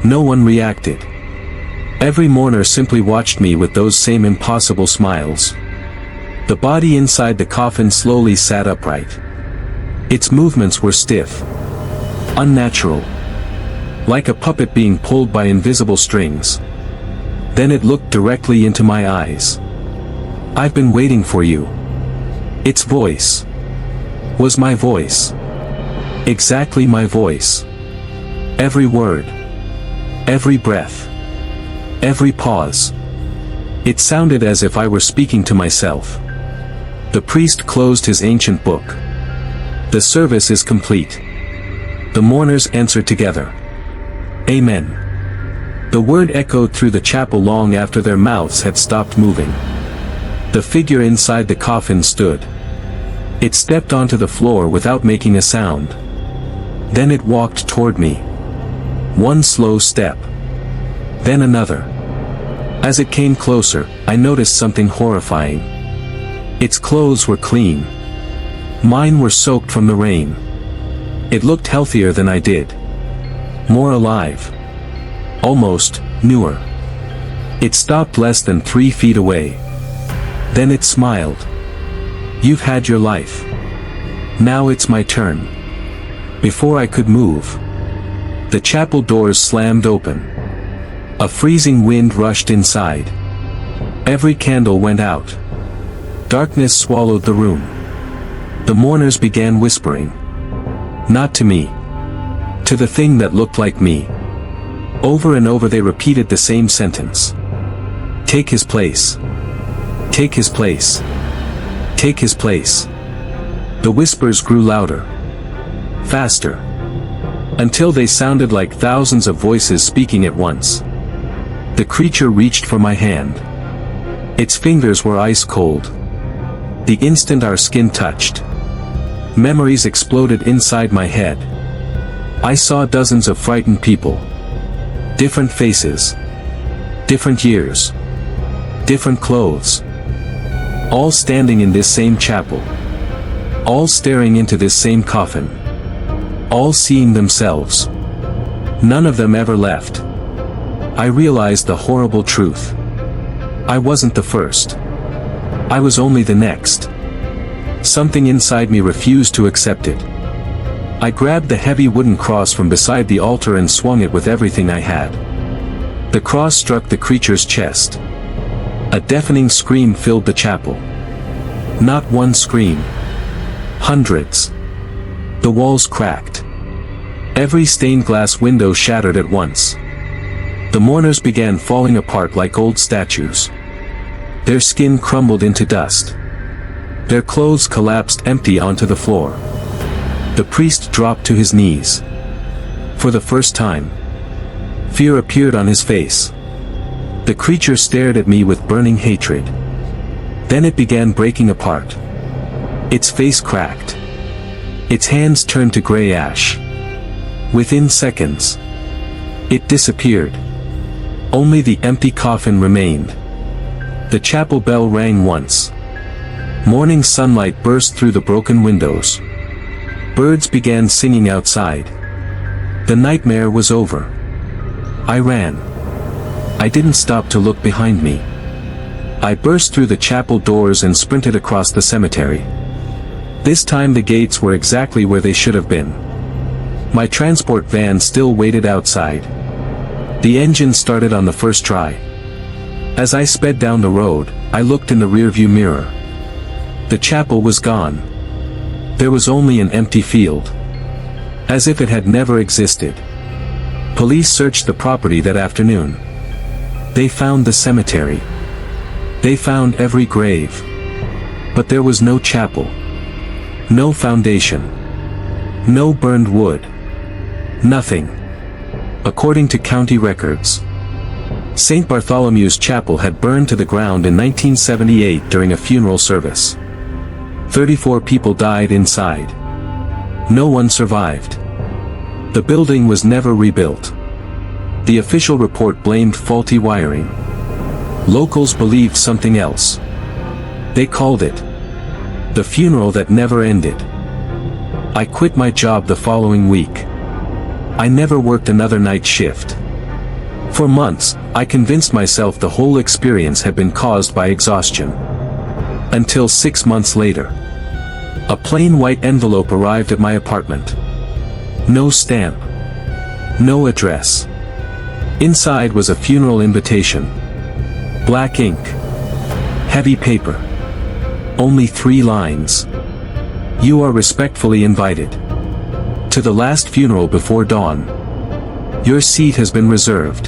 No one reacted. Every mourner simply watched me with those same impossible smiles. The body inside the coffin slowly sat upright. Its movements were stiff. Unnatural. Like a puppet being pulled by invisible strings. Then it looked directly into my eyes. "I've been waiting for you." Its voice was my voice. Exactly my voice. Every word. Every breath. Every pause. It sounded as if I were speaking to myself. The priest closed his ancient book. "The service is complete." The mourners answered together. "Amen." The word echoed through the chapel long after their mouths had stopped moving. The figure inside the coffin stood. It stepped onto the floor without making a sound. Then it walked toward me. One slow step. Then another. As it came closer, I noticed something horrifying. Its clothes were clean. Mine were soaked from the rain. It looked healthier than I did. More alive. Almost newer. It stopped less than 3 feet away. Then it smiled. "You've had your life. Now it's my turn." Before I could move, the chapel doors slammed open. A freezing wind rushed inside. Every candle went out. Darkness swallowed the room. The mourners began whispering. Not to me. To the thing that looked like me. Over and over they repeated the same sentence. "Take his place. Take his place. Take his place." The whispers grew louder. Faster. Until they sounded like thousands of voices speaking at once. The creature reached for my hand. Its fingers were ice cold. The instant our skin touched, memories exploded inside my head. I saw dozens of frightened people. Different faces. Different years. Different clothes. All standing in this same chapel. All staring into this same coffin. All seeing themselves. None of them ever left. I realized the horrible truth. I wasn't the first. I was only the next. Something inside me refused to accept it. I grabbed the heavy wooden cross from beside the altar and swung it with everything I had. The cross struck the creature's chest. A deafening scream filled the chapel. Not one scream. Hundreds. The walls cracked. Every stained glass window shattered at once. The mourners began falling apart like old statues. Their skin crumbled into dust. Their clothes collapsed empty onto the floor. The priest dropped to his knees. For the first time, fear appeared on his face. The creature stared at me with burning hatred. Then it began breaking apart. Its face cracked. Its hands turned to gray ash. Within seconds, it disappeared. Only the empty coffin remained. The chapel bell rang once. Morning sunlight burst through the broken windows. Birds began singing outside. The nightmare was over. I ran. I didn't stop to look behind me. I burst through the chapel doors and sprinted across the cemetery. This time the gates were exactly where they should have been. My transport van still waited outside. The engine started on the first try. As I sped down the road, I looked in the rearview mirror. The chapel was gone. There was only an empty field. As if it had never existed. Police searched the property that afternoon. They found the cemetery. They found every grave. But there was no chapel. No foundation. No burned wood. Nothing. According to county records, St. Bartholomew's Chapel had burned to the ground in 1978 during a funeral service. 34 people died inside. No one survived. The building was never rebuilt. The official report blamed faulty wiring. Locals believed something else. They called it the funeral that never ended. I quit my job the following week. I never worked another night shift. For months, I convinced myself the whole experience had been caused by exhaustion. Until 6 months later. A plain white envelope arrived at my apartment. No stamp. No address. Inside was a funeral invitation. Black ink. Heavy paper. Only 3 lines. You are respectfully invited to the last funeral before dawn. Your seat has been reserved.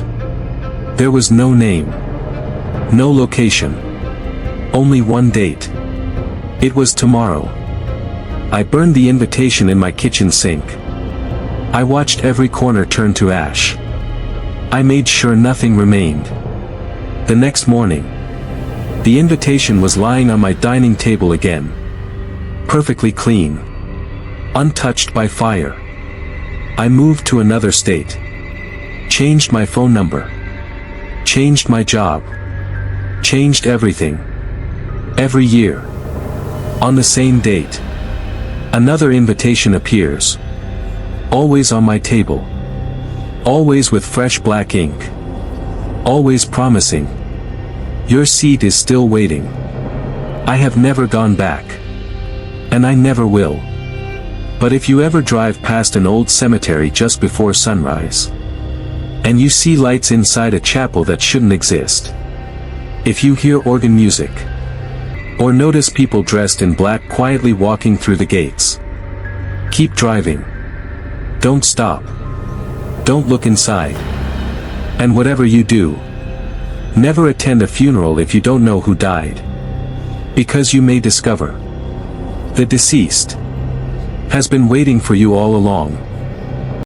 There was no name. No location. Only one date. It was tomorrow. I burned the invitation in my kitchen sink. I watched every corner turn to ash. I made sure nothing remained. The next morning, the invitation was lying on my dining table again. Perfectly clean. Untouched by fire. I moved to another state. Changed my phone number. Changed my job. Changed everything. Every year. On the same date. Another invitation appears. Always on my table. Always with fresh black ink. Always promising. Your seat is still waiting. I have never gone back. And I never will. But if you ever drive past an old cemetery just before sunrise, and you see lights inside a chapel that shouldn't exist, if you hear organ music, or notice people dressed in black quietly walking through the gates, keep driving. Don't stop. Don't look inside. And whatever you do, never attend a funeral if you don't know who died. Because you may discover the deceased has been waiting for you all along.